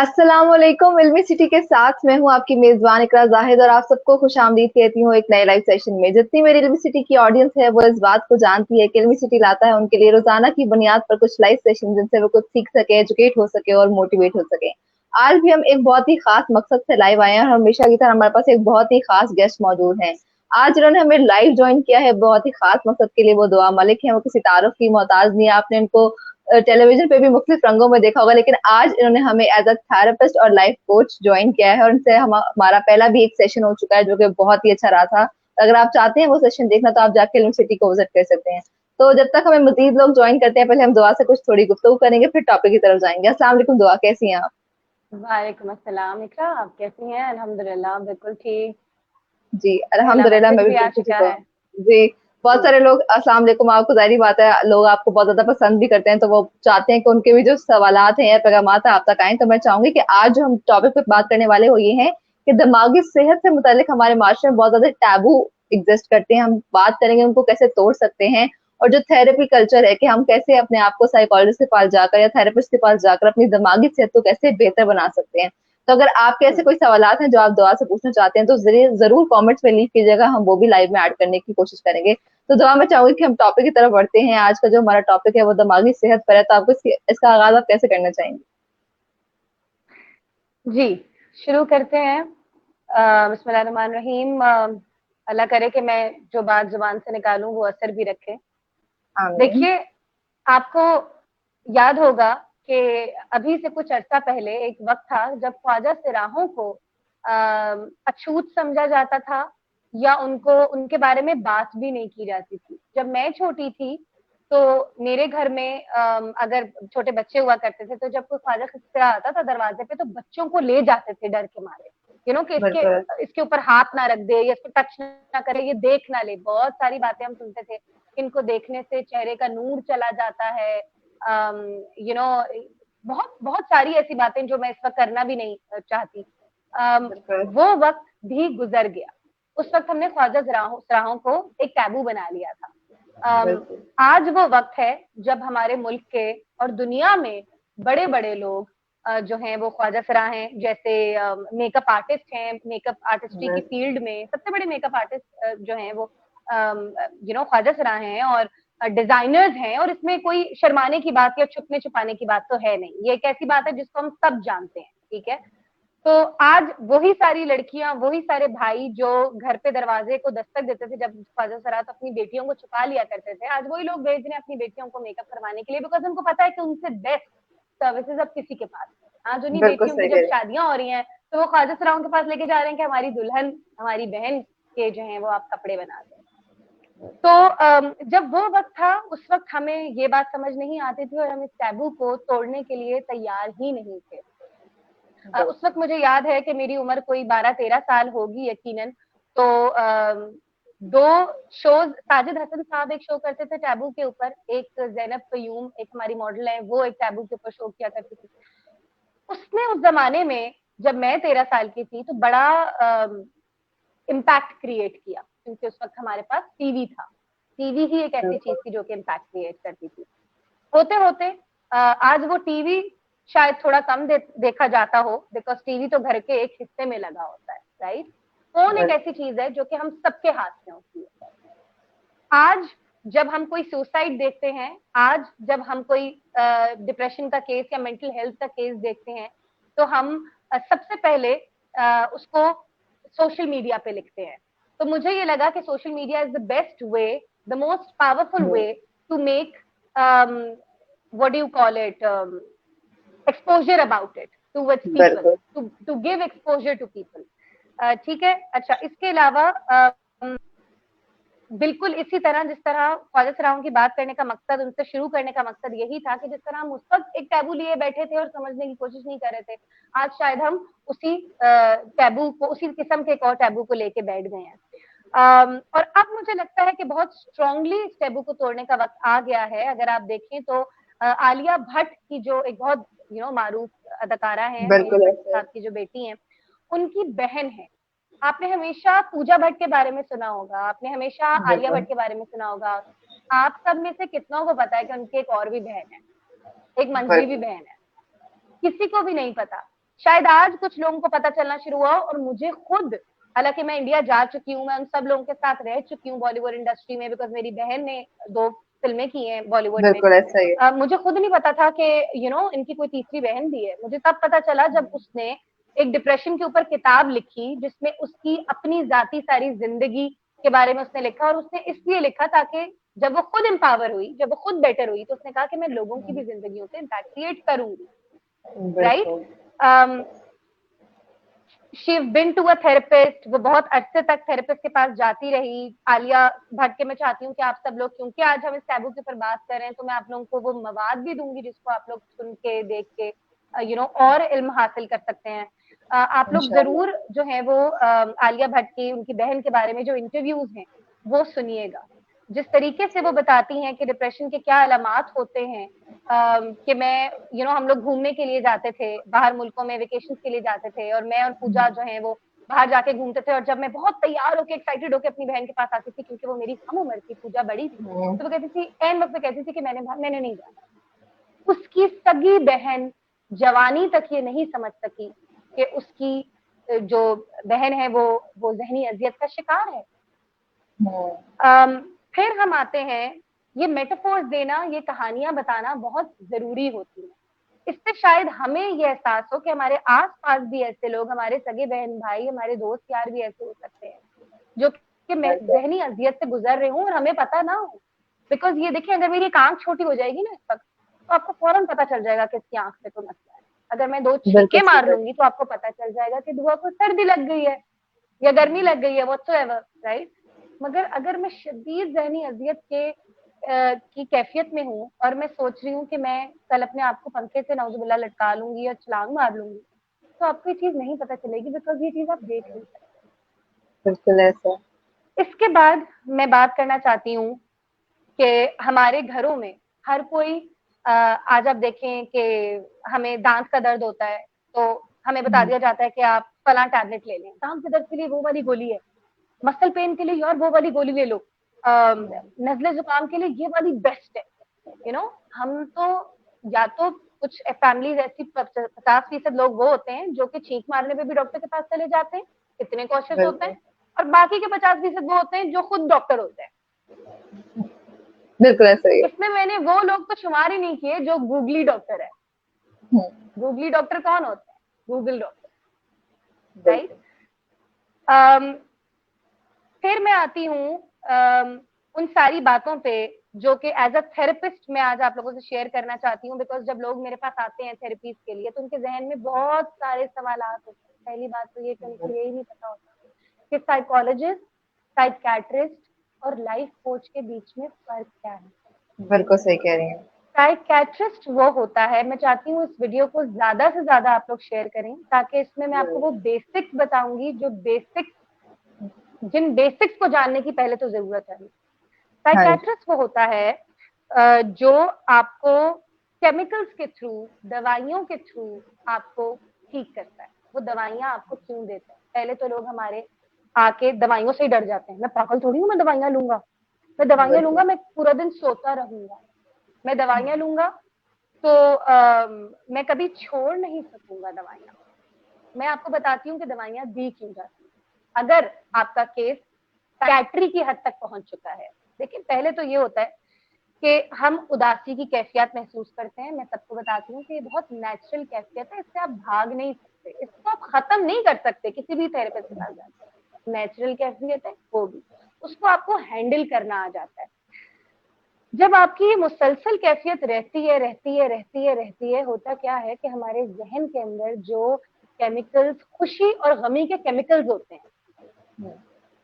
अस्सलाम वालेकुम। इल्मी सिटी के साथ मैं हूँ आपकी मेजबान इकरा जाहिद और आप सबको खुशामदीद कहती हूँ एक नए लाइव सेशन में। जितनी मेरी इल्मी सिटी की ऑडियंस है वो इस बात को जानती है कि इल्मी सिटी लाता है उनके लिए रोजाना की बुनियाद पर कुछ लाइव सेशन जिनसे वो कुछ सीख सके, एजुकेट हो सके और मोटिवेट हो सके। आज भी हम एक बहुत ही खास मकसद से लाइव आए हैं और हमेशा की तरह हमारे पास एक बहुत ही खास गेस्ट मौजूद हैं। आज उन्होंने हमें लाइव ज्वाइन किया है बहुत ही खास मकसद के लिए। वो दुआ मलिक है, वो किसी तारुफ की मोहताज नहीं है। आपने इनको टेलीविजन पे भी मुख्तलिफ रंगों में देखा होगा, लेकिन आज इन्होंने हमें एज अ थेरेपिस्ट और लाइफ कोच ज्वाइन किया है और इनसे हमारा पहला भी एक सेशन हो चुका है जो कि बहुत ही अच्छा रहा था। अगर आप चाहते हैं वो सेशन देखना तो आप जाके यूनिवर्सिटी को विजिट कर सकते हैं। तो जब तक हमें मजीद लोग ज्वाइन करते हैं, पहले हम दुआ से कुछ थोड़ी गुफ्तगू करेंगे, फिर टॉपिक की तरफ जाएंगे। अस्सलाम वालेकुम दुआ, कैसी हैं आप? वालेकुम अस्सलाम इकरा, आप कैसी हैं? अल्हम्दुलिल्लाह बिल्कुल ठीक। जी पहला अल्हम्दुलिल्लाह, मैं मैसेज भी भी आ बिल्कुल ठीक चुका हूँ। है। जी। बहुत हम्म। सारे लोग अस्सलाम वालेकुम, आपको जाहिर बात है लोग आपको बहुत ज्यादा पसंद भी करते हैं, तो वो चाहते हैं कि उनके भी जो सवालात हैं या पैगामात है आप तक आए। तो मैं चाहूंगी कि आज जो हम टॉपिक पे बात करने वाले हो ये है कि दिमागी सेहत से मुतालिक हमारे माशरे में बहुत ज्यादा टैबू एग्जिस्ट करते हैं। हम बात करेंगे उनको कैसे तोड़ सकते हैं, और जो थेरेपी कल्चर है कि हम कैसे अपने आप को साइकोलॉजिस्ट के पास जाकर या थेरेपिस्ट के पास जाकर अपनी दिमागी सेहत को कैसे बेहतर बना सकते हैं। तो अगर आपके ऐसे हम्म। कोई सवालात हैं जो आप दुआ से पूछना चाहते हैं तो जरूर जरूर कमेंट्स में लीव कीजिएगा, हम वो भी लाइव में ऐड करने की कोशिश करेंगे। तो दुआ मैं चाहूंगी कि हम टॉपिक की तरफ बढ़ते हैं। आज का जो हमारा टॉपिक है वो दिमागी सेहत पर है, तो आपको इसका आगाज आप कैसे करना चाहेंगे? जी, शुरू करते हैं। बिस्मिल्लाहिर्रहमानिर्रहीम। अल्लाह करे कि मैं जो बात जुबान से निकालूं वो असर भी रखे। आमीन। देखिए, आपको याद होगा कि अभी से कुछ अरसा पहले एक वक्त था जब ख्वाजा सिराहों को अछूत समझा जाता था या उनको उनके बारे में बात भी नहीं की जाती थी। जब मैं छोटी थी तो मेरे घर में अगर छोटे बच्चे हुआ करते थे तो जब कोई ख्वाजा खिसरा आता था दरवाजे पे तो बच्चों को ले जाते थे डर के मारे, कि इसके बिल्कुल। इसके ऊपर हाथ ना रख दे या इसको टच ना करे, ये देख ना ले। बहुत सारी बातें हम सुनते थे, इनको देखने से चेहरे का नूर चला जाता है। यू नो बहुत बहुत सारी ऐसी बातें जो मैं इस वक्त करना भी नहीं चाहती। बिल्कुल। वो वक्त भी गुजर गया। उस वक्त हमने ख्वाजा सराहों को एक टैबू बना लिया था। बिल्कुल। आज वो वक्त है जब हमारे मुल्क के और दुनिया में बड़े बड़े लोग जो हैं वो ख्वाजा सराह हैं। जैसे मेकअप आर्टिस्ट हैं, मेकअप आर्टिस्ट्री की फील्ड में सबसे बड़े मेकअप आर्टिस्ट जो हैं वो ख्वाजा सराह हैं और डिजाइनर्स हैं। और इसमें कोई शर्माने की बात या छुपने छुपाने की बात तो है नहीं, ये एक ऐसी बात है जिसको हम सब जानते हैं, ठीक है। तो आज वही सारी लड़कियां, वही सारे भाई जो घर पे दरवाजे को दस्तक देते थे जब ख्वाजा सरात अपनी बेटियों को छुपा लिया करते थे, आज वही लोग भेज रहे हैं अपनी बेटियों को मेकअप करवाने के लिए, बिकॉज उनको पता है कि उनसे बेस्ट सर्विसेज अब किसी के पास है। आज उन्हीं बिल्कुल बेटियों की सही जब कह रहे शादियां हो रही हैं तो वो ख्वाजा सराओं के पास लेके जा रहे हैं कि हमारी दुल्हन, हमारी बहन के जो है वो आप कपड़े बना दें। तो जब वो वक्त था उस वक्त हमें ये बात समझ नहीं आती थी और हम इस टैबू को तोड़ने के लिए तैयार ही नहीं थे। हैं। उस वक्त मुझे याद है कि मेरी उम्र कोई 12-13 साल होगी यकीनन। तो दो शोज, साजिद हसन साहब एक शो करते थे टैबू के ऊपर, एक जैनब कयूम एक हमारी मॉडल है, वो एक टैबू के ऊपर शो किया करती थी। उसने उस जमाने में जब मैं 13 साल की थी तो बड़ा इम्पैक्ट क्रिएट किया, क्योंकि उस वक्त हमारे पास टीवी था। टीवी ही एक ऐसी चीज बिल्कुल। थी जो कि इम्पैक्ट क्रिएट करती थी। होते होते आज वो टीवी शायद थोड़ा कम देखा जाता हो, बिकॉज टीवी तो घर के एक हिस्से में लगा होता है, राइट। फोन एक ऐसी चीज है जो कि हम सबके हाथ में होती है। आज जब हम कोई सुसाइड देखते हैं, आज जब हम कोई डिप्रेशन का केस या मेंटल हेल्थ का केस देखते हैं, तो हम सबसे पहले उसको सोशल मीडिया पे लिखते हैं। तो मुझे ये लगा कि social media is the best way, the most powerful way to make what do you call it, exposure about it towards people, बिल्कुल। to give exposure to people। ठीक है। अच्छा, इसके अलावा बिल्कुल इसी तरह जिस तरह ख्वाजा सराहों की बात करने का मकसद, उनसे शुरू करने का मकसद यही था कि जिस तरह हम उस वक्त एक टैबू लिए बैठे थे और समझने की कोशिश नहीं कर रहे थे, आज शायद हम उसी टैबू को, उसी किस्म के एक और टैबू को लेके बैठ गए हैं। और अब मुझे लगता है कि बहुत स्ट्रांगली इस टैबू को तोड़ने का वक्त आ गया है। अगर आप देखें तो आलिया भट्ट की जो एक बहुत मारूफ अदाकारा है, महेश बिल्कुल भट्ट ऐसे। साहब की जो बेटी है, उनकी बहन है। आपने हमेशा पूजा भट्ट के बारे में सुना होगा, आपने हमेशा आलिया बिल्कुल। भट्ट के बारे में सुना होगा। आप सब में से कितनों को पता है कि उनकी एक और भी बहन है, एक मंजली भी बिल्कुल। बहन है? किसी को भी नहीं पता। शायद आज कुछ लोगों को पता चलना शुरू हुआ, और मुझे खुद, हालांकि मैं इंडिया जा चुकी हूँ, मैं उन सब लोगों के साथ रह चुकी हूँ बॉलीवुड इंडस्ट्री में, बिकॉज मेरी बहन ने 2 फिल्में की हैं बॉलीवुड में। बिल्कुल ऐसा ही है। मुझे खुद नहीं पता था कि इनकी कोई तीसरी बहन भी है। मुझे तब पता चला जब उसने एक डिप्रेशन के ऊपर किताब लिखी, जिसमें उसकी अपनी जाती सारी जिंदगी के बारे में उसने लिखा, और उसने इसलिए लिखा ताकि जब वो खुद एम्पावर हुई, जब वो खुद बेटर हुई, तो उसने कहा कि मैं लोगों की भी जिंदगियों पे इम्पैक्ट क्रिएट करूंगी, राइट। बिल्कुल। She been to a therapist, वो बहुत अरसे तक थेरेपिस्ट के पास जाती रही। आलिया भट्ट के मैं चाहती हूँ कि आप सब लोग, क्योंकि आज हम इस टैबू के ऊपर बात कर रहे हैं, तो मैं आप लोगों को वो मवाद भी दूंगी जिसको आप लोग सुन के, देख के और इल्म हासिल कर सकते हैं। आप लोग इंशाल्लाह। जरूर जो है वो आलिया भट्ट की, उनकी बहन के बारे में जो इंटरव्यूज हैं वो सुनिएगा। जिस तरीके से वो बताती हैं कि डिप्रेशन के क्या अलामात होते हैं, कि मैं हम लोग घूमने के लिए जाते थे बाहर मुल्कों में, वेकेशन के लिए जाते थे, और मैं और पूजा जो है वो बाहर जाके घूमते थे, और जब मैं बहुत तैयार होकर एक्साइटेड होकर अपनी बहन के पास आती थी, क्योंकि वो मेरी हम उम्र थी, पूजा बड़ी थी, तो वो कहती थी, एन वक्त में कहती थी कि मैंने नहीं जाना। उसकी सगी बहन जवानी तक ये नहीं समझ सकी कि उसकी जो बहन है वो जहनी अजियत का शिकार है। फिर हम आते हैं, ये मेटाफोर्स देना, ये कहानियां बताना बहुत जरूरी होती है। इससे शायद हमें ये एहसास हो कि हमारे आसपास भी ऐसे लोग, हमारे सगे बहन भाई, हमारे दोस्त यार भी ऐसे हो सकते हैं जो कि जहनी अजियत से गुजर रहे हूँ और हमें पता ना हो। बिकॉज ये देखिए, अगर मेरी एक आंख छोटी हो जाएगी ना इस वक्त, तो आपको फौरन पता चल जाएगा कि इसकी आंख में कोई मसला है। अगर मैं 2 बिल्कुल छींके सही मार कह लूंगी तो आपको पता चल जाएगा कि दुआ को सर्दी लग गई है या गर्मी लग गई है, व्हाटसोएवर, राइट। मगर अगर मैं शदीद जहनी अजियत की कैफियत में हूँ और मैं सोच रही हूँ कि मैं कल अपने आप को पंखे से नाउजुबिल्लाह लटका लूंगी या छलांग मार लूंगी, तो आपको ये चीज नहीं पता चलेगी, बिकॉज ये चीज आप देख नहीं सकते। बिल्कुल ऐसा। इसके बाद मैं बात करना चाहती हूँ कि हमारे घरों में हर कोई, आज आप देखें कि हमें दांत का दर्द होता है तो हमें बता दिया जाता है कि आप फलां टैबलेट ले लें, दांत के दर्द के लिए वो वाली गोली है, मसल पेन के लिए यार वो वाली गोली ले लो, नजले जुकाम के लिए ये वाली बेस्ट है। हम तो, या तो कुछ फैमिलीज ऐसी 50% लोग वो होते हैं जो कि छींक मारने पे भी डॉक्टर के पास चले जाते हैं, इतने कॉशियस होते बिल्कुल हैं, और बाकी के 50% वो होते हैं जो खुद डॉक्टर होते हैं। बिल्कुल ऐसा ही है। इसमें मैंने वो लोग तो शुमार ही नहीं किए जो गूगली डॉक्टर है। गूगली डॉक्टर कौन होते हैं? Google doctor, right. बिल्कुल। फिर मैं आती हूँ उन सारी बातों पे जो कि एज अ थेरेपिस्ट मैं आज आप लोगों से शेयर करना चाहती हूँ, बिकॉज जब लोग मेरे पास आते हैं थेरेपीज के लिए तो उनके जहन में बहुत सारे सवाल होते हैं। पहली बात तो ये कि उनको यही नहीं पता होता कि साइकोलॉजिस्ट, साइकियाट्रिस्ट और लाइफ कोच के बीच में फर्क क्या है। बिल्कुल सही कह रही हैं। साइकियाट्रिस्ट वो होता है, मैं चाहती हूँ इस वीडियो को ज्यादा से ज्यादा आप लोग शेयर करें, ताकि इसमें मैं आपको वो बेसिक्स बताऊंगी जो जिन बेसिक्स को जानने की पहले तो जरूरत है। हाँ जी। साइकियाट्रिस्ट वो होता है जो आपको केमिकल्स के थ्रू, दवाइयों के थ्रू आपको ठीक करता है। वो दवाइयां आपको क्यों देता है? पहले तो लोग हमारे आके दवाइयों से ही डर जाते हैं, मैं पागल थोड़ी हूँ, मैं दवाइयां लूंगा, मैं दवाइयां बिल्कुल। लूंगा, मैं पूरा दिन सोता रहूंगा, मैं दवाइयां लूंगा तो मैं कभी छोड़ नहीं सकूंगा दवाइयां। मैं आपको बताती हूँ कि दवाइयां दी क्यों जाती हैं अगर आपका केस साइकियाट्री की हद तक पहुंच चुका है। लेकिन पहले तो ये होता है कि हम उदासी की कैफियत महसूस करते हैं। मैं सबको बताती हूँ कि ये बहुत नेचुरल कैफियत है, इससे आप भाग नहीं सकते, इसको आप खत्म नहीं कर सकते किसी भी थेरेपिस्ट के पास जाकर। नेचुरल कैफियत है वो भी, उसको आपको हैंडल करना आ जाता है। जब आपकी ये मुसलसल कैफियत रहती है, होता क्या है कि हमारे जहन के अंदर जो केमिकल्स, खुशी और गमी के केमिकल्स होते हैं,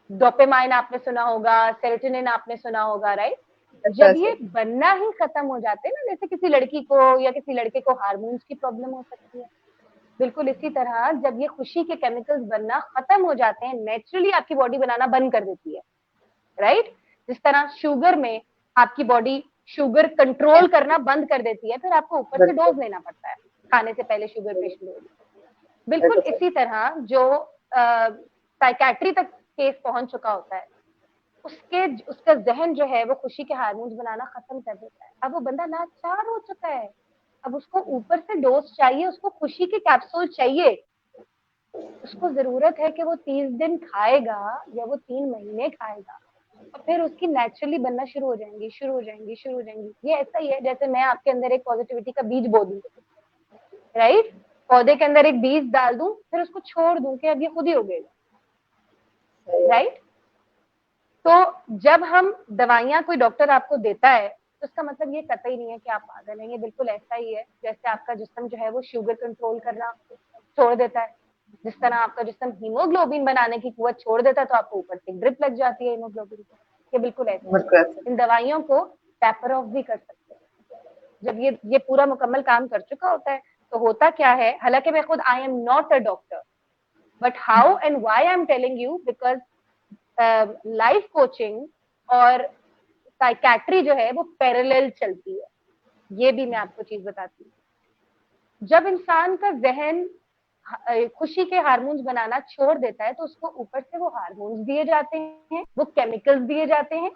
डोपामाइन आपने सुना होगा, सेरोटोनिन आपने सुना होगा, राइट। ऐसा जब ये ऐसा। बनना ही खत्म हो जाते हैं ना, जैसे किसी लड़की को या किसी लड़के को हार्मोन्स की प्रॉब्लम हो सकती है, बिल्कुल इसी तरह जब ये खुशी के केमिकल्स बनना खत्म हो जाते हैं, नेचुरली आपकी बॉडी बनाना बंद कर देती है, राइट। जिस तरह शुगर में आपकी बॉडी शुगर कंट्रोल करना बंद कर देती है, फिर आपको ऊपर से बिल्कुल। डोज लेना पड़ता है खाने से पहले, शुगर पेशेंट डोज। बिल्कुल बिल्कुल सही। इसी तरह जो साइकेट्री तक केस पहुंच चुका होता है, उसका जहन जो है वो खुशी के हार्मोन्स बनाना खत्म कर देता है। अब वो बंदा लाचार हो चुका है, अब उसको ऊपर से डोज चाहिए, उसको खुशी की कैप्सूल चाहिए, उसको जरूरत है कि वो 30 दिन खाएगा या वो 3 महीने खाएगा, और फिर उसकी नेचुरली बनना शुरू हो जाएंगी, शुरू हो जाएंगी, शुरू हो जाएंगी। ये ऐसा ही है जैसे मैं आपके अंदर एक पॉजिटिविटी का बीज बो दूं, राइट, पौधे के अंदर एक बीज डाल दूं, फिर उसको छोड़ दूं कि अब ये खुद ही उगेगा, राइट। तो जब हम दवाइयां कोई डॉक्टर आपको देता है तो उसका मतलब ये कतई नहीं है कि आप पागल हैं, ये बिल्कुल ऐसा ही है जैसे आपका जिस्म जो है वो शुगर कंट्रोल करना छोड़ देता है, जिस तरह आपका जिस्म हीमोग्लोबिन बनाने की कुवत छोड़ देता है तो आपको ऊपर से ड्रिप लग जाती है हीमोग्लोबिन की, ये बिल्कुल ऐसा ही बिल्कुल है। ऐसा। इन दवाइयों को टैपर ऑफ भी कर सकते हैं जब ये पूरा मुकम्मल काम कर चुका होता है। तो होता क्या है, हालांकि मैं खुद आई am not a doctor, but how and why I am telling you, because life coaching और साइकैट्री जो है वो पैरेलल चलती है। ये भी मैं आपको चीज बताती हूँ, जब इंसान का जहन खुशी के हार्मोन्स बनाना छोड़ देता है तो उसको ऊपर से वो हार्मोन्स दिए जाते हैं, वो केमिकल्स दिए जाते हैं,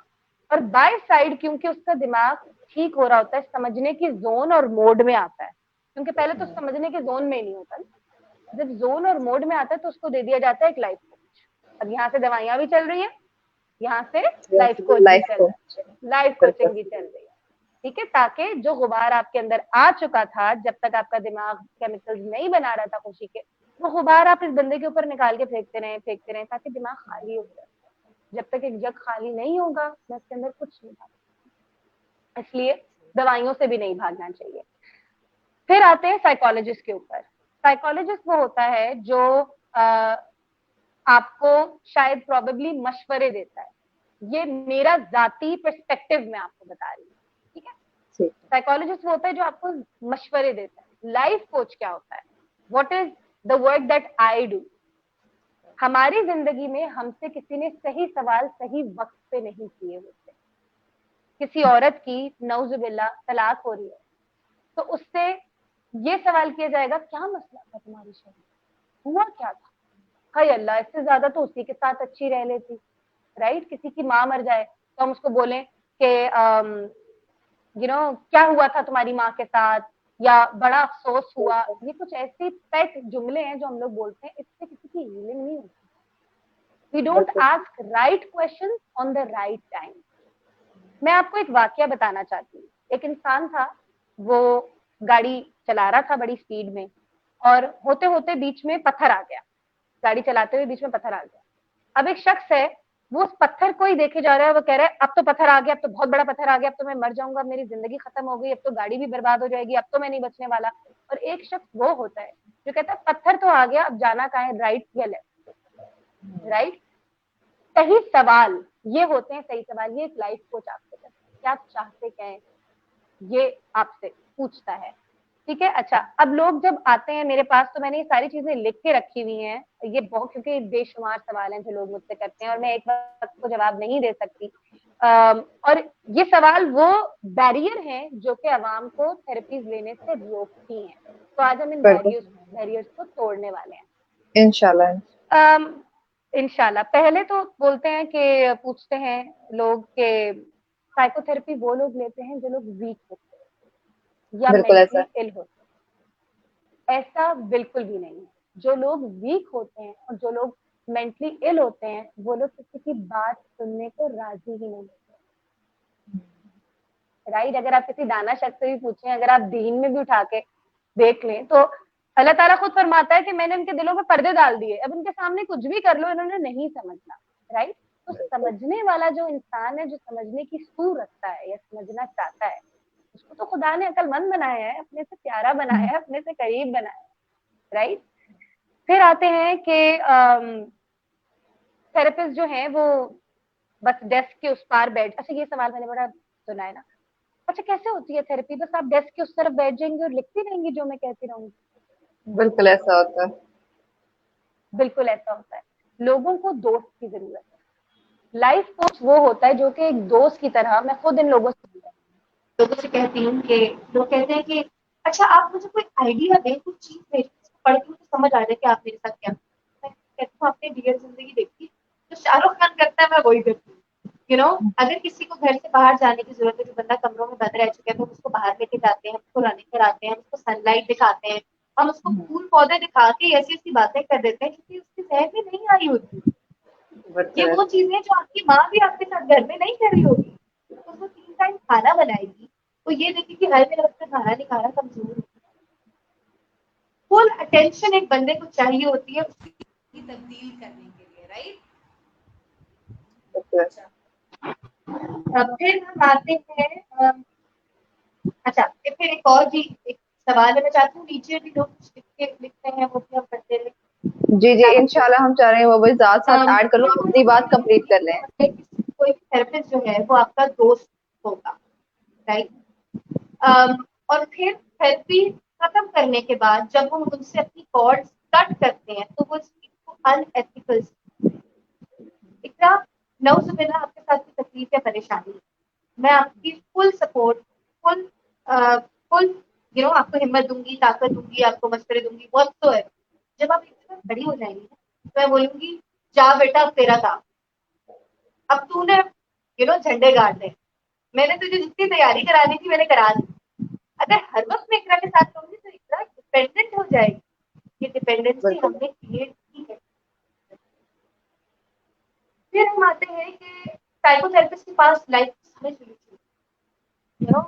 और बाय साइड क्योंकि उसका दिमाग ठीक हो रहा होता है, समझने की जोन और मोड में आता है, क्योंकि पहले तो समझने के जोन में नहीं होता, जब जोन और मोड में आता है तो उसको दे दिया जाता है एक लाइफ कोच। अब यहाँ से दवाइयां भी चल रही है, यहाँ से लाइफ कोच भी लाइफ चल को। रहा है, लाइफ कोचिंग भी चल रही है, ठीक है, ताकि जो गुबार आपके अंदर आ चुका था, जब तक आपका दिमाग केमिकल्स नहीं बना रहा था खुशी के, वो गुबार आप इस बंदे के ऊपर निकाल के फेंकते रहे ताकि दिमाग खाली हो जाए। जब तक एक जग खाली नहीं होगा मैं इसके अंदर कुछ नहीं भाग, इसलिए दवाइयों से भी नहीं भागना चाहिए। फिर आते हैं साइकोलॉजिस्ट के ऊपर। साइकोलॉजिस्ट वो होता है जो आ, आपको शायद प्रोबेबली मशवरे देता है, ये मेरा जाती पर्सपेक्टिव में आपको बता रही हूँ, ठीक है। ठीक। साइकोलॉजिस्ट वो होता है जो आपको मशवरे देता है। लाइफ कोच क्या होता है, what is the work that I do, हमारी जिंदगी में हमसे किसी ने सही सवाल सही वक्त पे नहीं किए होते। किसी औरत की नौजुबिल्ला तलाक हो रही है तो उससे ये सवाल किया जाएगा, क्या मसला था तुम्हारी शादी, हुआ क्या था, हाय अल्लाह इससे ज्यादा तो उसी के साथ अच्छी रह लेती, राइट। किसी की माँ मर जाए तो हम उसको बोलें कि क्या हुआ था तुम्हारी माँ के साथ, या बड़ा अफसोस हुआ। ये कुछ ऐसे पेट जुमले हैं जो हम लोग बोलते हैं, इससे किसी की हीलिंग नहीं होती। वी डोंट बिल्कुल। Ask right question on the right time. मैं आपको एक वाक्य बताना चाहती हूँ। एक इंसान था, वो गाड़ी चला रहा था बड़ी स्पीड में, और होते होते बीच में पत्थर आ गया, गाड़ी चलाते हुए बीच में पत्थर आ गया। अब एक शख्स है, वो उस पत्थर को ही देखे जा रहा है, वो कह रहा है अब तो पत्थर आ गया, अब तो बहुत बड़ा पत्थर आ गया, अब तो मैं मर जाऊंगा, अब मेरी जिंदगी खत्म हो गई, अब तो गाड़ी भी बर्बाद हो जाएगी, अब तो मैं नहीं बचने वाला। और एक शख्स वो होता है जो कहता है पत्थर तो आ गया, अब जाना कहाँ है, राइट या लेफ्ट, राइट। सही सवाल ये होते हैं, सही सवाल ये एक लाइफ कोच आपसे करता है कि आप चाहते क्या है, ये आपसे पूछता है, ठीक है। अच्छा, अब लोग जब आते हैं मेरे पास तो मैंने ये सारी चीजें लिख के रखी हुई हैं, ये बहुत, क्योंकि बेशुमार सवाल हैं जो लोग मुझसे करते हैं और मैं एक वक्त को जवाब नहीं दे सकती। और ये सवाल वो बैरियर हैं जो कि अवाम को थेरेपीज लेने से रोकती हैं। तो आज हम इन बिल्कुल। बैरियर्स को तोड़ने वाले हैं, इंशाल्लाह। इंशाल्लाह। पहले तो बोलते हैं कि पूछते हैं लोग कि साइकोथेरेपी वो लोग लेते हैं जो लोग वीक होते हैं या बिल्कुल मेंटली ऐसा। इल होते हैं। ऐसा बिल्कुल भी नहीं है। जो लोग वीक होते हैं और जो लोग मेंटली इल होते हैं वो लोग किसी की बात सुनने को राजी ही नहीं होते, राइट। अगर आप किसी दाना शख्स से भी पूछें, अगर आप दीन में भी उठा के देख लें तो अल्लाह ताला खुद फरमाता है कि मैंने इनके दिलों में पर्दे डाल दिए, अब इनके सामने कुछ भी कर लो इन्होंने नहीं समझना, राइट। तो समझने वाला जो इंसान है, जो समझने की सूर रखता है या समझना चाहता है, उसको तो खुदा ने अक्लमंद बनाया है, अपने से प्यारा बनाया है, अपने से करीब बनाया है, राइट। फिर आते हैं कि थेरेपिस्ट जो है वो बस डेस्क के उस पार बैठ, अच्छा ये सवाल मैंने बड़ा सुना है ना, अच्छा कैसे होती है थेरेपी, बस आप डेस्क के उस तरफ बैठ जाएंगे और लिखती रहेंगी जो मैं कहती रहूंगी। बिल्कुल ऐसा होता है। बिल्कुल ऐसा होता है। लोगों को दोस्त की जरूरत है। लाइफ कोच वो होता है जो कि एक दोस्त की तरह, मैं खुद इन लोगों से कहती हूँ कि लोग कहते हैं कि अच्छा आप मुझे कोई आइडिया दें, कुछ चीज दें जिसको पढ़ के मुझे समझ आ जाए कि आप मेरे साथ क्या, मैं कहती हूँ आपने डियर जिंदगी देखी, जो शाहरुख खान करता है मैं वही करती हूँ, अगर किसी को घर से बाहर जाने की जरूरत है, जो बंदा कमरों में बंद रह चुका है, तो हम उसको बाहर लेके जाते हैं, हम उसको रनिंग कराते हैं, हम उसको सनलाइट दिखाते हैं, हम उसको फूल पौधे दिखा के ऐसी ऐसी बातें कर देते हैं क्योंकि उसकी जहन में नहीं आई होती। ये वो चीजें जो आपकी माँ भी आपके साथ घर में नहीं कर रही होगी, तो वो 3 टाइम खाना बनाएगी, तो ये देखिए कि हर मेरा बच्चा खाना नहीं खा रहा, कमजोर। फुल अटेंशन एक बंदे को चाहिए होती है उसकी तब्दील करने के लिए, राइट। फिर हम आते हैं अच्छा, फिर एक और जी एक सवाल है, मैं चाहती हूँ नीचे भी लोग लिखते हैं, वो भी हम करते रहे। जी जी, इंशाल्लाह हम चाह रहे हैं वो भी साथ साथ ऐड कर लो, आप अपनी बात कंप्लीट कर लें। कोई थेरेपिस्ट जो है वो आपका दोस्त होगा, राइट। और फिर थेरेपी खत्म करने के बाद जब हम उनसे अपनी कॉर्ड्स कट करते हैं तो वो अनएथिकल। इतना नौजुबिल्ला आपके साथ की तकलीफ या परेशानी, मैं आपकी फुल सपोर्ट, फुल फुल आपको हिम्मत दूंगी, ताकत दूंगी, आपको मशवरे दूंगी, बहुत तो है। जब आप एक जगह खड़ी हो जाएंगी तो मैं बोलूंगी जा बेटा अब तेरा काम, अब तूने झंडे गाड़ दे, मैंने तुझे जितनी तैयारी करानी थी मैंने करा दी। अगर हर वक्त मैं इकरा के साथ रहूंगी तो इकरा डिपेंडेंट हो जाएगी। ये डिपेंडेंसी हमने क्रिएट की है। फिर हम आते हैं कि साइकोथेरेपिस्ट के पास लाइफ हमें शुरू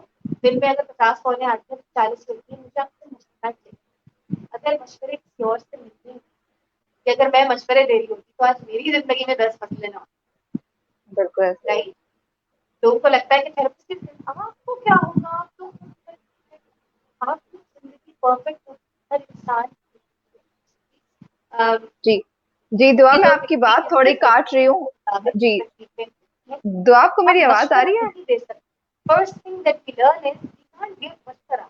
दिन में अगर 50 कॉलें आती हैं, 40 मिलती है, मुझे आपसे मशवरा चाहिए। अगर मशवरे किसी और से मिलते हैं कि अगर मैं मशवरे दे रही होती तो आज मेरी जिंदगी में 10 मसले ना हो। बिल्कुल राइट। लोगों को लगता है कि थेरेपिस्ट आपको क्या होगा, आप तो आपकी जिंदगी परफेक्ट हो, हर इंसान जी जी। दुआ मैं आपकी बात थोड़ी काट रही हूँ जी। दुआ आपको मेरी आवाज आ रही है? First thing that we learn is we can't give मशवरा।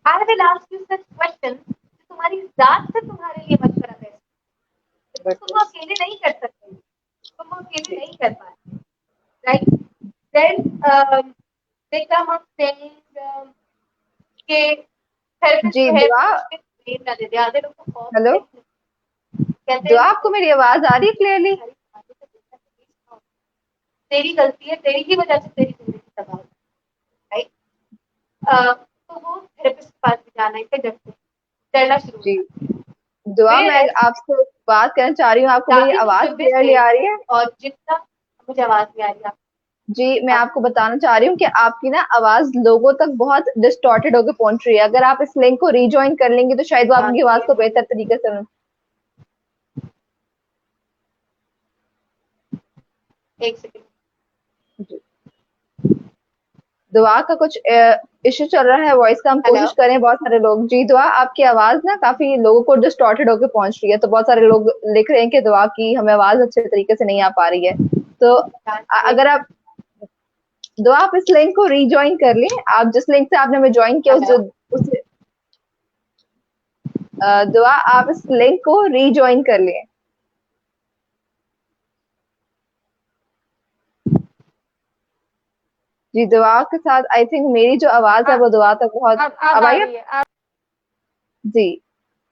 I will ask you such question, तुम्हारी जात से तुम्हारे लिए मशवरा दे, तुम अकेले नहीं कर सकते, तुम अकेले नहीं कर पाए, right. Then they come up saying के थेरेपिस्ट जी जो है दुआ, ब्लेम ना दे दे। आधे लोग को कॉल हेलो, कहते दुआ हैं आपको मेरी आवाज आ रही है क्लियरली? तेरी गलती है, तेरी ही वजह से तेरी जिंदगी तबाह, राइट। तो वो थेरेपिस्ट के पास भी जाना, इसे डरना शुरू जी होता दुआ, है। मैं आपसे बात करना चाह रही हूँ, आपको मेरी आवाज क्लियरली आ रही है? और जितना मुझे आवाज नहीं आ रही है जी मैं आपको बताना चाह रही हूँ कि आपकी ना आवाज लोगों तक बहुत डिस्टॉर्टेड होकर पहुंच रही है। अगर आप इस लिंक को रीजॉइन कर लेंगे तो शायद वो आपकी आवाज को बेहतर तरीके से एक सेकंड। दुआ का कुछ इश्यू चल रहा है वॉइस का, हम कोशिश करें। बहुत सारे लोग, जी दुआ आपकी आवाज ना काफी लोगों को डिस्टॉर्टेड होकर पहुंच रही है, तो बहुत सारे लोग लिख रहे हैं कि दुआ की हमें आवाज अच्छे तरीके से नहीं आ पा रही है। तो अगर आप दुआ आप इस लिंक को रीजॉइन कर लें, आप जिस लिंक से आपने हमें ज्वाइन किया उस दुआ आप इस लिंक को रीजॉइन कर लें। जी दुआ के साथ आई थिंक मेरी जो आवाज है वो दुआ तक बहुत अब आ रही है। जी।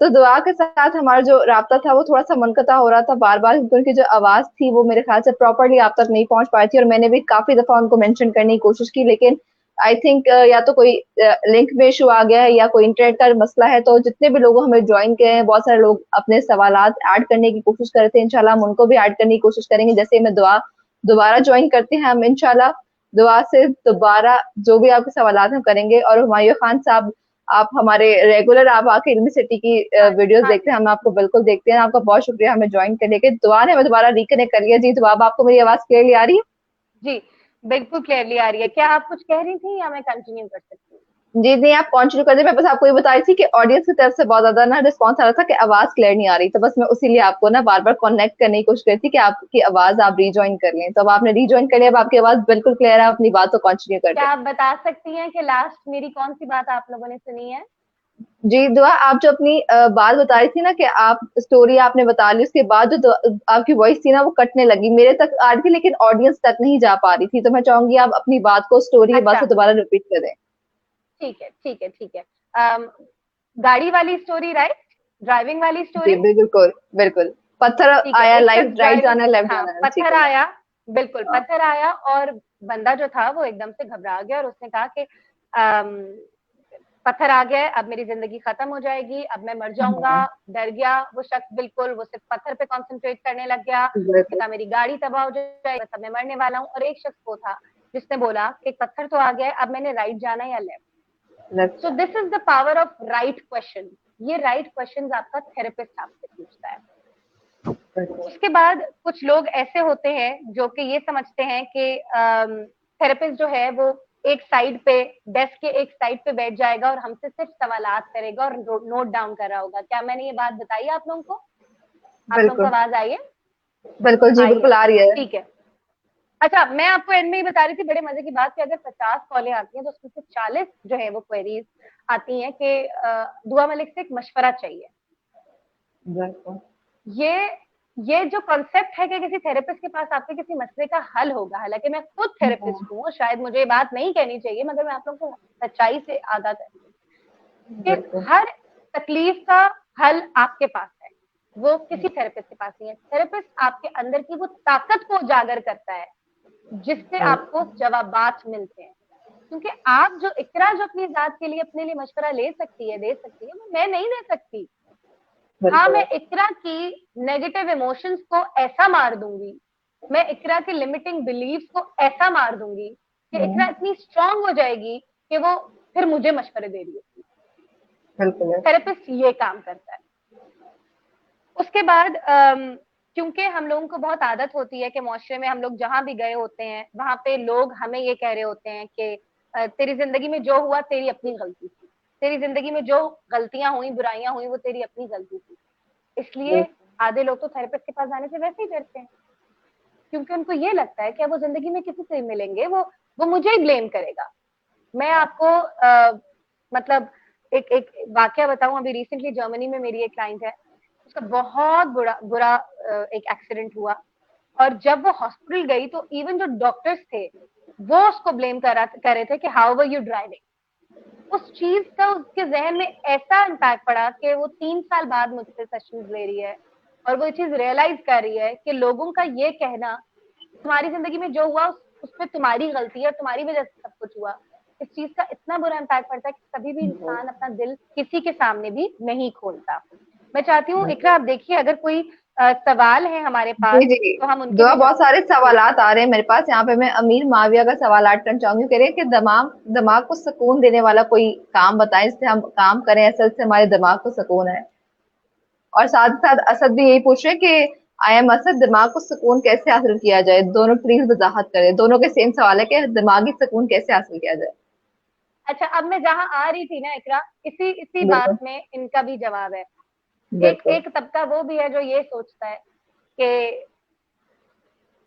तो दुआ के साथ हमारा जो राब्ता था वो थोड़ा सा मुनक़ता हो रहा था बार बार, क्योंकि उनकी जो आवाज थी वो मेरे ख्याल से प्रॉपरली आप तक नहीं पहुंच पाई थी, और मैंने भी काफी दफा उनको मेंशन करने की कोशिश की, लेकिन आई थिंक या तो कोई लिंक में इशू आ गया है या कोई इंटरनेट का मसला है। तो जितने भी लोग हमें ज्वाइन किए हैं, बहुत सारे लोग अपने सवालात ऐड करने की कोशिश कर रहे थे, इंशाल्लाह हम उनको भी ऐड करने की कोशिश करेंगे। जैसे मैं दुआ दोबारा ज्वाइन करते हैं, हम इंशाल्लाह दुआ से दोबारा जो भी आपके सवालात हम करेंगे। और हुमायूं खान साहब, आप हमारे रेगुलर, आप आके इल्मी सिटी की वीडियोस देखते हैं, हम आपको बिल्कुल देखते हैं। आपका बहुत शुक्रिया हमें ज्वाइन करने के। दुआ ने हमें दोबारा रिकनेक्ट कर लिया। जी दुआ, आपको मेरी आवाज क्लियरली आ रही है? जी बिल्कुल क्लियरली आ रही है। क्या आप कुछ कह रही थी या मैं कंटिन्यू कर सकती हूँ? जी नहीं, आप कंटिन्यू कर दे। मैं बस आपको ये बता रही थी कि ऑडियंस की तरफ से बहुत ज्यादा ना रिस्पॉन्स आ रहा था कि आवाज क्लियर नहीं आ रही, तो बस मैं उसी लिए आपको ना बार बार कनेक्ट करने की कोशिश कर रही थी कि आपकी आवाज आप रीजॉइन कर लें। तो अब आपने रीजॉइन कर लिया, अब आपकी आवाज बिल्कुल क्लियर है, अपनी बात को कंटिन्यू कर क्या दे। आप बता सकती हैं कि लास्ट मेरी कौन सी बात आप लोगों ने सुनी है? जी दुआ, आप जो अपनी बात बता रही थी ना कि आप स्टोरी आपने बता ली, उसके बाद जो आपकी वॉइस थी ना वो कटने लगी, मेरे तक आ रही थी लेकिन ऑडियंस तक नहीं जा पा रही थी। तो मैं चाहूंगी आप अपनी बात को स्टोरी के बाद से दोबारा रिपीट कर दें। ठीक है ठीक है ठीक है। गाड़ी वाली स्टोरी, राइट? ड्राइविंग वाली जी स्टोरी। बिल्कुल बिल्कुल। पत्थर ठीक है, आया, एक लाइफ शख्स राइट ड्राइविंग, जाना लेफ्ट हाँ जाना, ठीक पत्थर है। आया, बिल्कुल पत्थर आया और बंदा जो था वो एकदम से घबरा गया और उसने कहा कि पत्थर आ गया है, अब मेरी जिंदगी खत्म हो जाएगी, अब मैं मर जाऊंगा। डर गया वो शख्स, बिल्कुल वो सिर्फ पत्थर पे कंसंट्रेट करने लग गया। बिल्कुल। कहा मेरी गाड़ी तबाह हो जाएगी, बस अब मैं मरने वाला हूँ। और एक शख्स वो था जिसने बोला कि पत्थर तो आ गया है, अब मैंने राइट जाना या left. So this is the power of right question. ये राइट क्वेश्चन आपका थेरेपिस्ट आपसे पूछता है। उसके बाद कुछ लोग ऐसे होते हैं जो कि ये समझते हैं कि थेरेपिस्ट जो है वो एक साइड पे, डेस्क के एक साइड पे बैठ जाएगा और हमसे सिर्फ सवालात करेगा और नोट डाउन कर रहा होगा। क्या मैंने ये बात बताई आप लोगों को? आप लोगों को आवाज आई है? बिल्कुल जी, बिल्कुल आ रही है। ठीक है। अच्छा, मैं आपको एंड में ही बता रही थी बड़े मजे की बात कि अगर 50 कॉलें आती हैं तो उसमें से 40 जो है वो क्वेरीज आती हैं कि दुआ मलिक से एक मशवरा चाहिए। ये जो कॉन्सेप्ट है कि किसी थेरेपिस्ट के पास आपके किसी मसले का हल होगा, हालांकि मैं खुद थेरेपिस्ट हूँ, शायद मुझे ये बात नहीं कहनी चाहिए, मगर मैं आप लोगों को सच्चाई से आगाह करती हूँ कि हर तकलीफ का हल आपके पास है, वो किसी थेरेपिस्ट के पास नहीं है। थेरेपिस्ट आपके अंदर की वो ताकत को उजागर करता है जिससे आपको जवाबात मिलते हैं। क्योंकि आप जो इकरा जो अपनी जात के लिए अपने लिए मशवरा ले सकती है, दे सकती है, वो मैं नहीं दे सकती। हाँ, मैं इकरा की नेगेटिव इमोशंस को ऐसा मार दूंगी, मैं इकरा के लिमिटिंग बिलीव्स को ऐसा मार दूंगी कि इकरा इतनी स्ट्रांग हो जाएगी कि वो फिर मुझे मशवरे दे रही होगी। थेरेपिस्ट ये काम करता है। उसके बाद क्योंकि हम लोगों को बहुत आदत होती है कि मुआशरे में हम लोग जहां भी गए होते हैं वहां पे लोग हमें ये कह रहे होते हैं कि तेरी जिंदगी में जो हुआ तेरी अपनी गलती थी, तेरी जिंदगी में जो गलतियां हुई, बुराइयां हुई, वो तेरी अपनी गलती थी। इसलिए आधे लोग तो थेरेपिस्ट के पास जाने से वैसे ही डरते हैं, क्योंकि उनको ये लगता है कि अब वो जिंदगी में किसी से मिलेंगे वो मुझे ही ब्लेम करेगा। मैं आपको मतलब एक वाकया बताऊं। अभी रिसेंटली जर्मनी में मेरी एक क्लाइंट है, उसका बहुत बुरा एक एक्सीडेंट हुआ और जब वो हॉस्पिटल गई तो इवन जो डॉक्टर्स थे वो उसको ब्लेम कर रहे थे कि हाउ वर यू ड्राइविंग। उस चीज का उसके जहन में ऐसा इम्पैक्ट पड़ा कि वो 3 साल बाद मुझसे सेशंस ले रही है और वो चीज रियलाइज कर रही है कि लोगों का ये कहना तुम्हारी जिंदगी में जो हुआ उसमें तुम्हारी गलती है, तुम्हारी वजह से सब कुछ हुआ, इस चीज का इतना बुरा इम्पैक्ट पड़ता है कि कभी भी इंसान अपना दिल किसी के सामने भी नहीं खोलता। मैं चाहती हूँ इकरा, आप देखिए अगर कोई सवाल है हमारे पास जी जी, तो हम उनके दुआ भी बहुत सारे सवालात आ रहे हैं मेरे पास। यहाँ पे मैं अमीर माविया का सवाल ऐड करना चाहूंगी। कह रहे हैं कि दिमाग को सुकून देने वाला कोई काम बताएं जिससे हम काम करें, असल से हमारे दिमाग को सुकून है। और साथ ही साथ असद भी यही पूछ रहे हैं कि आई एम असद, दिमाग को सुकून कैसे हासिल किया जाए? दोनों प्लीज वजाहत करें। दोनों के सेम सवाल है कि दिमागी सुकून कैसे हासिल किया जाए। अच्छा, अब मैं जहां आ रही थी ना इकरा, इसी बिल्कुल बात में इनका भी जवाब है। बिल्कुल एक तबका वो भी है जो ये सोचता है कि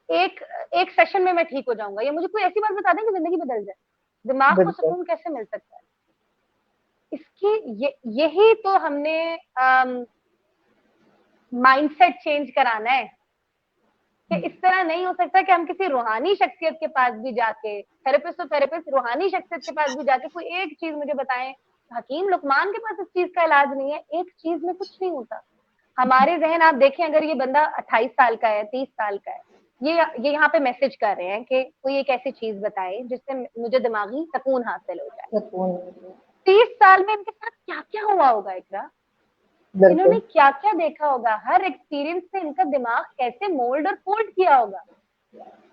एक एक सेशन में मैं ठीक हो जाऊंगा, या मुझे कोई ऐसी बात बता दें कि जिंदगी बदल जाए। दिमाग को बिल्कुल सुकून कैसे मिल सकता है? यही तो हमने माइंडसेट चेंज कराना है कि इस तरह नहीं हो सकता कि हम किसी रूहानी शख्सियत के पास भी जाके, थेरेपिस्ट तो थेरेपिस्ट, रूहानी शख्सियत के पास भी जाके कोई एक चीज मुझे बताएं। हकीम लुकमान के पास इस चीज का इलाज नहीं है, एक चीज में कुछ नहीं होता। हमारे जहन आप देखें, अगर ये बंदा 28 साल का है, 30 साल का है, ये यहाँ पे मैसेज कर रहे हैं कि कोई एक ऐसी चीज बताए जिससे मुझे दिमागी सुकून हासिल हो जाए। सुकून 30 साल में इनके साथ क्या क्या हुआ होगा इकरा? इन्होंने बिल्कुल क्या क्या देखा होगा? हर एक्सपीरियंस से इनका दिमाग कैसे मोल्ड और फोल्ड किया होगा?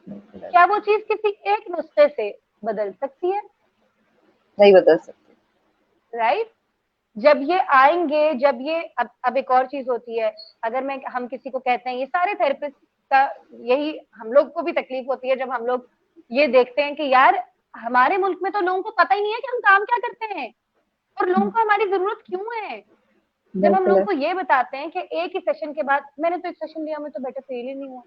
क्या वो चीज किसी एक नुस्खे से बदल सकती है? नहीं बदल सकते। राइट? जब ये आएंगे, जब ये अब एक और चीज होती है, अगर हम किसी को कहते हैं, ये सारे थेरेपिस्ट का यही, हम लोग को भी तकलीफ होती है जब हम लोग ये देखते हैं कि यार हमारे मुल्क में तो लोगों को पता ही नहीं है कि हम काम क्या करते हैं और लोगों को हमारी जरूरत क्यों है। जब हम लोगों को ये बताते हैं कि एक ही सेशन के बाद, मैंने तो एक सेशन लिया, मैं तो बेटर फील ही नहीं हुआ।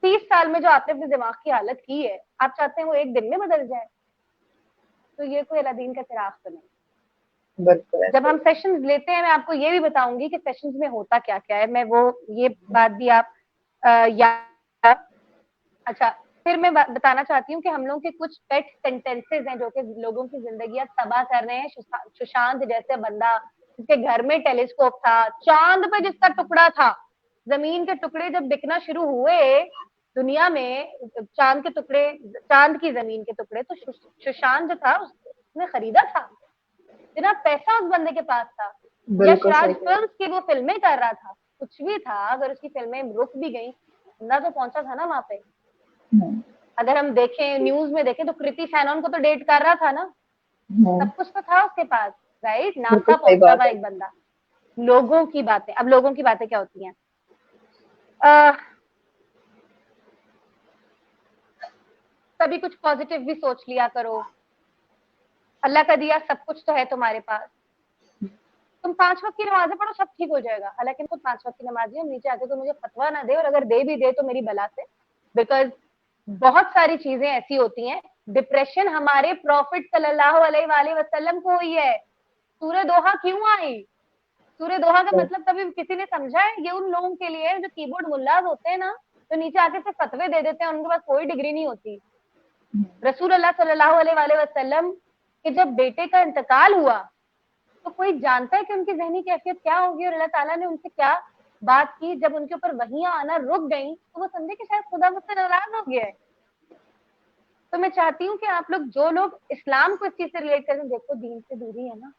30 साल में जो आपने अपने दिमाग की हालत की है, आप चाहते हैं वो एक दिन में बदल जाए? तो ये कोई अलादीन का चिराग तो नहीं। जब हम सेशंस लेते हैं, मैं आपको ये भी बताऊंगी कि सेशंस में होता क्या क्या है, मैं वो ये बात भी आप याद। अच्छा, फिर मैं बताना चाहती हूँ कि हम लोग के कुछ पेट सेंटेंसेस हैं जो कि लोगों की जिंदगी तबाह कर रहे हैं। सुशांत जैसे बंदा जिसके घर में टेलीस्कोप था, चांद पे जिसका टुकड़ा था, जमीन के टुकड़े जब बिकना शुरू हुए दुनिया में चांद के टुकड़े, चांद की जमीन के टुकड़े तो सुशांत जो था उसने खरीदा था, इतना पैसा उस बंदे के पास था। यशराज फिल्म्स की वो फिल्में कर रहा था, कुछ भी था, अगर उसकी फिल्में रुक भी गई, बंदा तो पहुंचा था ना वहां पे। अगर हम देखें, न्यूज में देखें तो कृति सैनन को तो डेट कर रहा था ना, सब कुछ तो था उसके पास, राइट। नासा पहुंचा हुआ एक बंदा। लोगों की बातें, अब लोगों की बातें क्या होती हैं, कभी कुछ पॉजिटिव भी सोच लिया करो। अल्लाह का दिया सब कुछ तो है तुम्हारे पास, तुम 5 वक्त की नमाजें पढ़ो, सब ठीक हो जाएगा। हालांकि खुद 5 वक्त की नमाजी, नीचे आके तो मुझे फतवा ना दे, और अगर दे भी दे तो मेरी बला से, बिकॉज बहुत सारी चीजें ऐसी होती हैं। डिप्रेशन हमारे प्रॉफिट सल्लल्लाहु अलैहि वसल्लम को हुई है। सूरह दोहा क्यों आई? सूरह दोहा का मतलब कभी किसी ने समझा है? ये उन लोगों के लिए जो कीबोर्ड मुल्लाज होते हैं ना, तो नीचे आके से फतवे दे देते हैं, उनके पास कोई डिग्री नहीं होती। रसूल अल्लाह सल्लल्लाहु अलैहि वसल्लम के जब बेटे का इंतकाल हुआ तो कोई जानता है कि उनकी ज़हनी कैफियत क्या होगी, और अल्लाह ताला ने उनसे क्या बात की? जब उनके ऊपर वहियां आना रुक गई तो वो समझे कि शायद खुदा मुझसे नाराज हो गया है। तो मैं चाहती हूँ कि आप लोग, जो लोग इस्लाम को इस चीज से रिलेट करें, देखो दीन से दूरी है ना,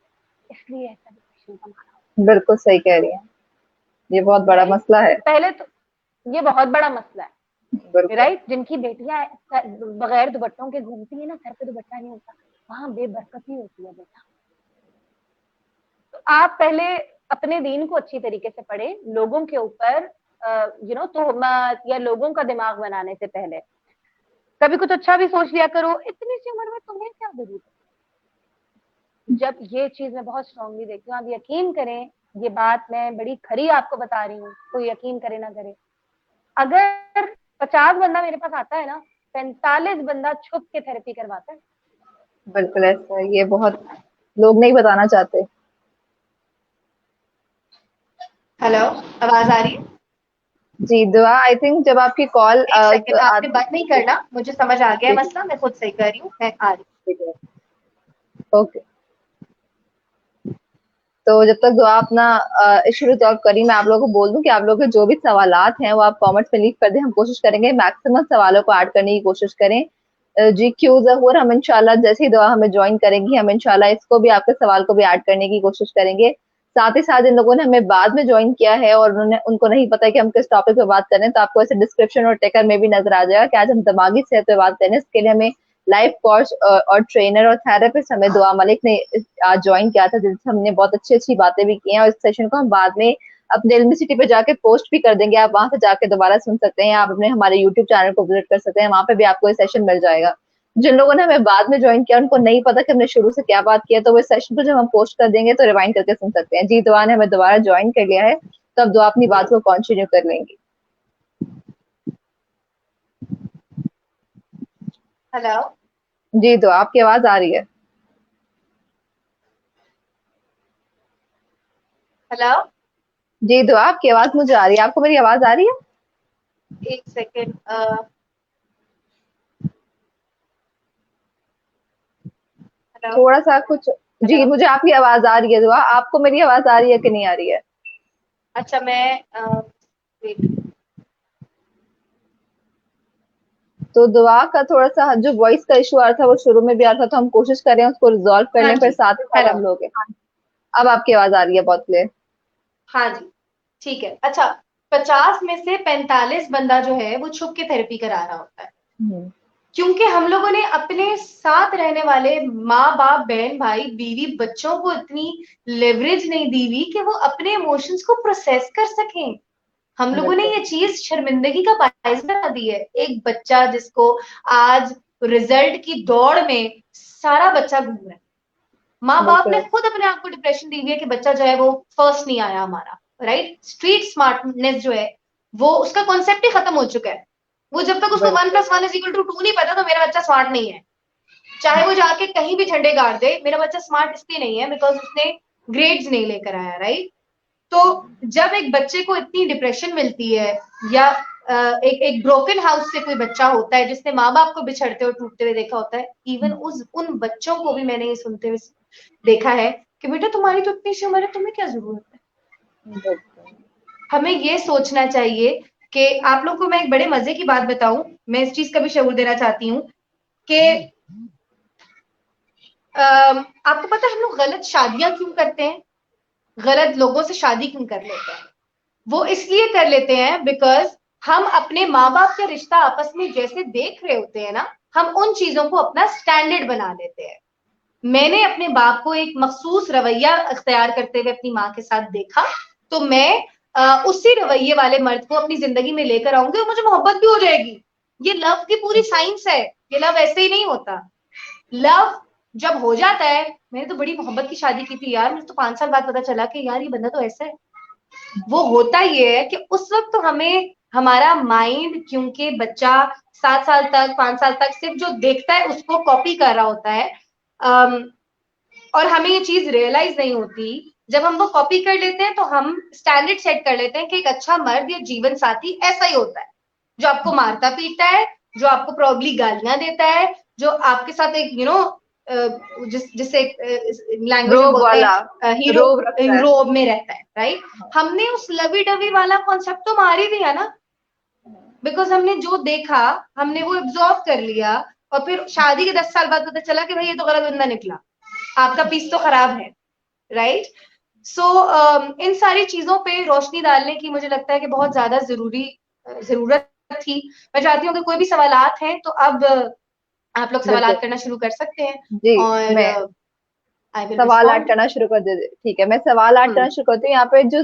इसलिए ऐसा डिप्रेशन का मारा। बिल्कुल सही कह रही हैं, ये बहुत बड़ा मसला है। पहले तो ये बहुत बड़ा मसला है, राइट। जिनकी बेटियां बगैर दुपट्टों के घूमती है ना, सर पे दुपट्टा नहीं होता, वहां बेबरकती होती है बेटा। तो आप पहले अपने दीन को अच्छी तरीके से पढ़े, लोगों के ऊपर तोहमत या लोगों का दिमाग बनाने से पहले कभी कुछ अच्छा भी सोच लिया करो। इतनी सी उम्र में तुम्हें क्या जरूरत है? जब ये चीज मैं बहुत स्ट्रांगली देखती हूँ, आप यकीन करें, ये बात मैं बड़ी खरी आपको बता रही हूँ, कोई यकीन करे ना करे, अगर 50 बंदा मेरे पास आता है ना, 45 बंदा छुप के थेरेपी करवाता है। बिल्कुल ऐसा है, ये बहुत लोग नहीं बताना चाहते। हेलो, आवाज आ रही है? जी दुआ, आई थिंक जब आपकी कॉल एक सेकंड, आपने बंद नहीं करना, मुझे समझ आ गया मसला, मैं खुद सही कर रही हूँ, मैं आ रही हूँ। ओके, तो जब तक दुआ अपना इशू रिजॉल्व करी, मैं आप लोगों को बोल दूं कि आप लोगों के जो भी सवालात हैं वो आप कमेंट्स में लीव कर दें। हम कोशिश करेंगे मैक्सिमम सवालों को ऐड करने की कोशिश करें। जी क्यू ज़हूर, हम इंशाल्लाह जैसे ही दुआ हमें ज्वाइन करेंगी, हम इंशाल्लाह इसको भी, आपके सवाल को भी ऐड करने की कोशिश करेंगे। साथ ही साथ जिन लोगों ने हमें बाद में ज्वाइन किया है और उनको नहीं पता कि हम किस टॉपिक पे बात करें, तो आपको ऐसे डिस्क्रिप्शन और टेकर में भी नजर आ जाएगा कि आज हम दिमागी सेहत पे बात करें। इसके लिए हमें लाइफ कोच और ट्रेनर और थेरेपिस्ट हमें दुआ मलिक ने आज ज्वाइन किया था, जिससे हमने बहुत अच्छी अच्छी बातें भी की हैं। और इस सेशन को हम बाद में अपने इल्मी सिटी पे जाके पोस्ट भी कर देंगे, आप वहां से जाके दोबारा सुन सकते हैं। आप अपने हमारे यूट्यूब चैनल को विजिट कर सकते हैं, वहां पे भी आपको ये सेशन मिल जाएगा। जिन लोगों ने हमें बाद में ज्वाइन किया, उनको नहीं पता कि हमने शुरू से क्या बात किया, तो वो सेशन को जब हम पोस्ट कर देंगे तो रिवाइंड करके सुन सकते हैं। जी दुआ ने हमें दोबारा ज्वाइन कर लिया है, तो अब दुआ अपनी बात को कंटिन्यू कर लेंगी। हेलो जी दुआ, आपकी आवाज आ रही है? हेलो, जी दुआ, आपकी आवाज मुझे आ रही है, आपको मेरी आवाज आ रही है? एक सेकंड, थोड़ा सा कुछ। जी मुझे आपकी आवाज आ रही है दुआ, आपको मेरी आवाज आ रही है कि नहीं आ रही है? अच्छा, मैं तो दुआ का थोड़ा सा जो वॉइस का इशू आ रहा था वो शुरू में भी आ रहा था, तो हम कोशिश करें उसको रिजॉल्व कर हाँ लें, फिर जी, साथ ही साथ हेलो, हम लोग हैं। अब आपकी आवाज आ रही है बहुत क्लियर। हाँ जी, ठीक है। अच्छा, 50 में से 45 बंदा जो है वो छुप के थेरेपी करा रहा होता है, क्योंकि हम लोगों ने अपने साथ रहने वाले माँ बाप, बहन भाई, बीवी, बच्चों को इतनी लेवरेज नहीं दी हुई कि वो अपने इमोशंस को प्रोसेस कर सकें। हम लोगों ने ये चीज शर्मिंदगी का बायस बना दी है। एक बच्चा जिसको आज रिजल्ट की दौड़ में सारा बच्चा घूम रहा है, माँ बाप ने खुद अपने आप को डिप्रेशन दी हुई है कि बच्चा जो है वो फर्स्ट नहीं आया हमारा, राइट। स्ट्रीट स्मार्टनेस जो है वो उसका कॉन्सेप्ट ही खत्म हो चुका है। वो जब तक उसको 1+1=2 नहीं पता, तो मेरा बच्चा स्मार्ट नहीं है। चाहे वो जाके कहीं भी झंडे गाड़ दे, मेरा बच्चा स्मार्ट इसलिए नहीं है बिकॉज उसने ग्रेड्स नहीं लेकर आया, राइट। तो जब एक बच्चे को इतनी डिप्रेशन मिलती है, या एक ब्रोकन हाउस से कोई बच्चा होता है जिसने माँ बाप को बिछड़ते और टूटते हुए देखा होता है, इवन उन बच्चों को भी मैंने ये सुनते हुए देखा है कि बेटा तुम्हारी तो इतनी सी उम्र है, तुम्हें क्या जरूरत है। हमें ये सोचना चाहिए कि आप लोग को मैं एक बड़े मजे की बात बताऊं, मैं इस चीज का भी शऊर देना चाहती हूँ कि आपको पता है हम लोग गलत शादियां क्यों करते हैं, गलत लोगों से शादी क्यों कर लेते हैं? वो इसलिए कर लेते हैं बिकॉज हम अपने माँ बाप का रिश्ता आपस में जैसे देख रहे होते हैं ना, हम उन चीजों को अपना स्टैंडर्ड बना लेते हैं। मैंने अपने बाप को एक मखसूस रवैया अख्तियार करते हुए अपनी माँ के साथ देखा, तो मैं उसी रवैये वाले मर्द को अपनी जिंदगी में लेकर आऊंगी और मुझे मोहब्बत भी हो जाएगी। ये लव की पूरी साइंस है, ये लव ऐसे ही नहीं होता। लव जब हो जाता है, मैंने तो बड़ी मोहब्बत की शादी की थी यार, मुझे तो 5 साल बाद पता चला कि यार ये बंदा तो ऐसा है। वो होता ये है कि उस वक्त तो हमें हमारा माइंड, क्योंकि बच्चा 7 साल तक 5 साल तक सिर्फ जो देखता है उसको कॉपी कर रहा होता है, और हमें ये चीज रियलाइज नहीं होती। जब हम वो कॉपी कर लेते हैं तो हम स्टैंडर्ड सेट कर लेते हैं कि एक अच्छा मर्द या जीवन साथी ऐसा ही होता है, जो आपको मारता पीटता है, जो आपको प्रॉब्ली गालियां देता है, जो आपके साथ एक जिसे लैंग्वेज में रोब बोलते वाला, हैं हीरो रोब रखता है। रोब में रहता है, राइट। हमने उस लवी डवी वाला कॉन्सेप्ट तो मार ही दिया ना, बिकॉज हमने जो देखा हमने वो एब्जॉर्व कर लिया, और फिर शादी के 10 साल बाद पता चला कि भाई ये तो गलत बंदा निकला, आपका पीस तो खराब है, राइट। सो इन सारी चीजों पे रोशनी डालने की मुझे लगता है कि बहुत ज्यादा जरूरत थी। मैं चाहती हूँ कि कोई भी सवालात हैं तो अब आप लोग बिल्कुल सवालात करना शुरू कर सकते हैं, जी। और मैं आई विल सवाल ऐड रिस्पॉन्ड। करना शुरू कर दे, ठीक है, मैं सवाल ऐड करना शुरू करती हूँ। यहाँ पे जो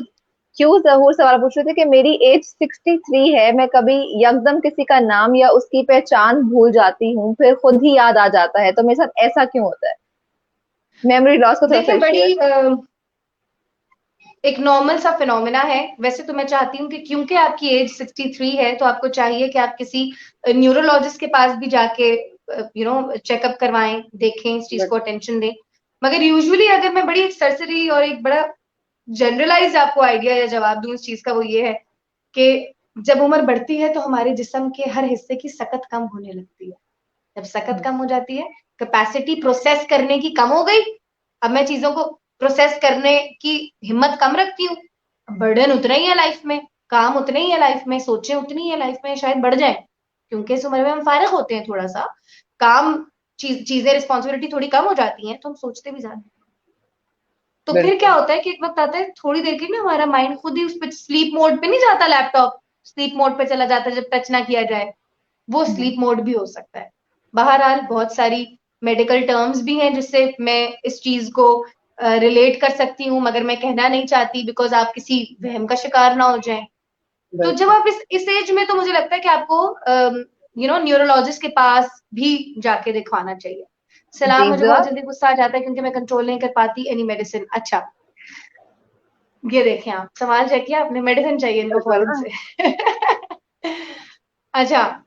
क्यों जहूर सवाल पूछ रहे थे कि मेरी एज 63 है, मैं कभी यकदम किसी का नाम या उसकी पहचान भूल जाती हूँ, फिर खुद ही याद आ जाता है, तो मेरे साथ ऐसा क्यों होता है? मेमोरी लॉस का थोड़ा सा देखिए इश्यू है। बड़ी एक नॉर्मल सा फिनोमिना है। वैसे तो मैं चाहती हूँ कि क्योंकि आपकी एज 63 है तो आपको चाहिए कि आप किसी न्यूरोलॉजिस्ट के पास भी जाके चेकअप करवाएं, देखें, इस चीज को अटेंशन दें। मगर यूजुअली अगर मैं बड़ी एक सरसरी और एक बड़ा जनरलाइज आपको आइडिया या जवाब दूं इस चीज का, वो ये है कि जब उम्र बढ़ती है तो हमारे जिस्म के हर हिस्से की सकत कम होने लगती है। जब सकत कम हो जाती है, कैपेसिटी प्रोसेस करने की कम हो गई, अब मैं चीजों को प्रोसेस करने की हिम्मत कम रखती हूँ, बर्डन उतना ही है लाइफ में, काम उतने ही है लाइफ में, सोचे उतनी है लाइफ में, शायद बढ़ जाए, क्योंकि इस उम्र में हम फारिग होते हैं थोड़ा सा, काम चीजें रिस्पॉन्सिबिलिटी थोड़ी कम हो जाती हैं तो हम सोचते भी ज्यादा। तो फिर क्या बिल्कुल होता है कि एक वक्त आता है थोड़ी देर के लिए हमारा माइंड खुद ही उस पर स्लीप मोड पे नहीं जाता, लैपटॉप स्लीप मोड पे चला जाता है जब टच ना किया जाए, वो स्लीप मोड भी हो सकता है। बहरहाल बहुत सारी मेडिकल टर्म्स भी हैं जिससे मैं इस चीज को रिलेट कर सकती हूँ, मगर मैं कहना नहीं चाहती बिकॉज आप किसी वहम का शिकार ना हो जाएं। तो जब बिल्कुल आप इस एज में, तो मुझे लगता है कि आपको न्यूरोलॉजिस्ट के पास भी जाके दिखवाना चाहिए। सलाम, जी मुझे बहुत जवाब। जल्दी गुस्सा आ जाता है क्योंकि मैं कंट्रोल नहीं कर पाती एनी मेडिसिन। अच्छा, ये देखें, आप सवाल चेक किया आपने, मेडिसिन चाहिए इनको बिल्कुल फौरन ना। से। अच्छा,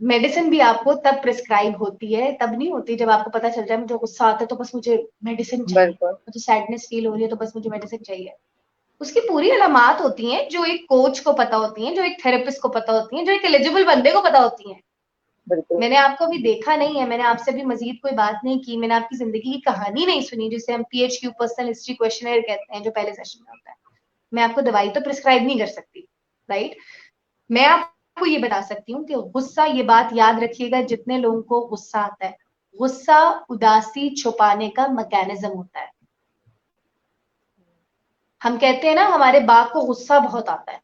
मेडिसिन भी आपको तब प्रिस्क्राइब होती है, तब नहीं होती जब आपको पता चल जाए मुझे गुस्सा आता है तो बस मुझे मेडिसिन चाहिए, बिल्कुल मुझे सैडनेस फील हो रही है तो बस मुझे मेडिसिन चाहिए। उसकी पूरी अलामात होती हैं जो एक कोच को पता होती हैं, जो एक थेरेपिस्ट को पता होती हैं, जो एक एलिजिबल बंदे को पता होती हैं। बिल्कुल मैंने आपको अभी देखा नहीं है, मैंने आपसे भी मजीद कोई बात नहीं की, मैंने आपकी जिंदगी की कहानी नहीं सुनी, जिसे हम PHQ पर्सनल हिस्ट्री क्वेश्चनर कहते हैं, जो पहले सेशन में होता है। मैं आपको दवाई तो प्रिस्क्राइब नहीं कर सकती, राइट। मैं आपको ये बता सकती हूँ कि गुस्सा, ये बात याद रखिएगा जितने लोगों को गुस्सा आता है, गुस्सा उदासी छुपाने का मैकेनिज्म होता है। हम कहते हैं ना हमारे बाप को गुस्सा बहुत आता है,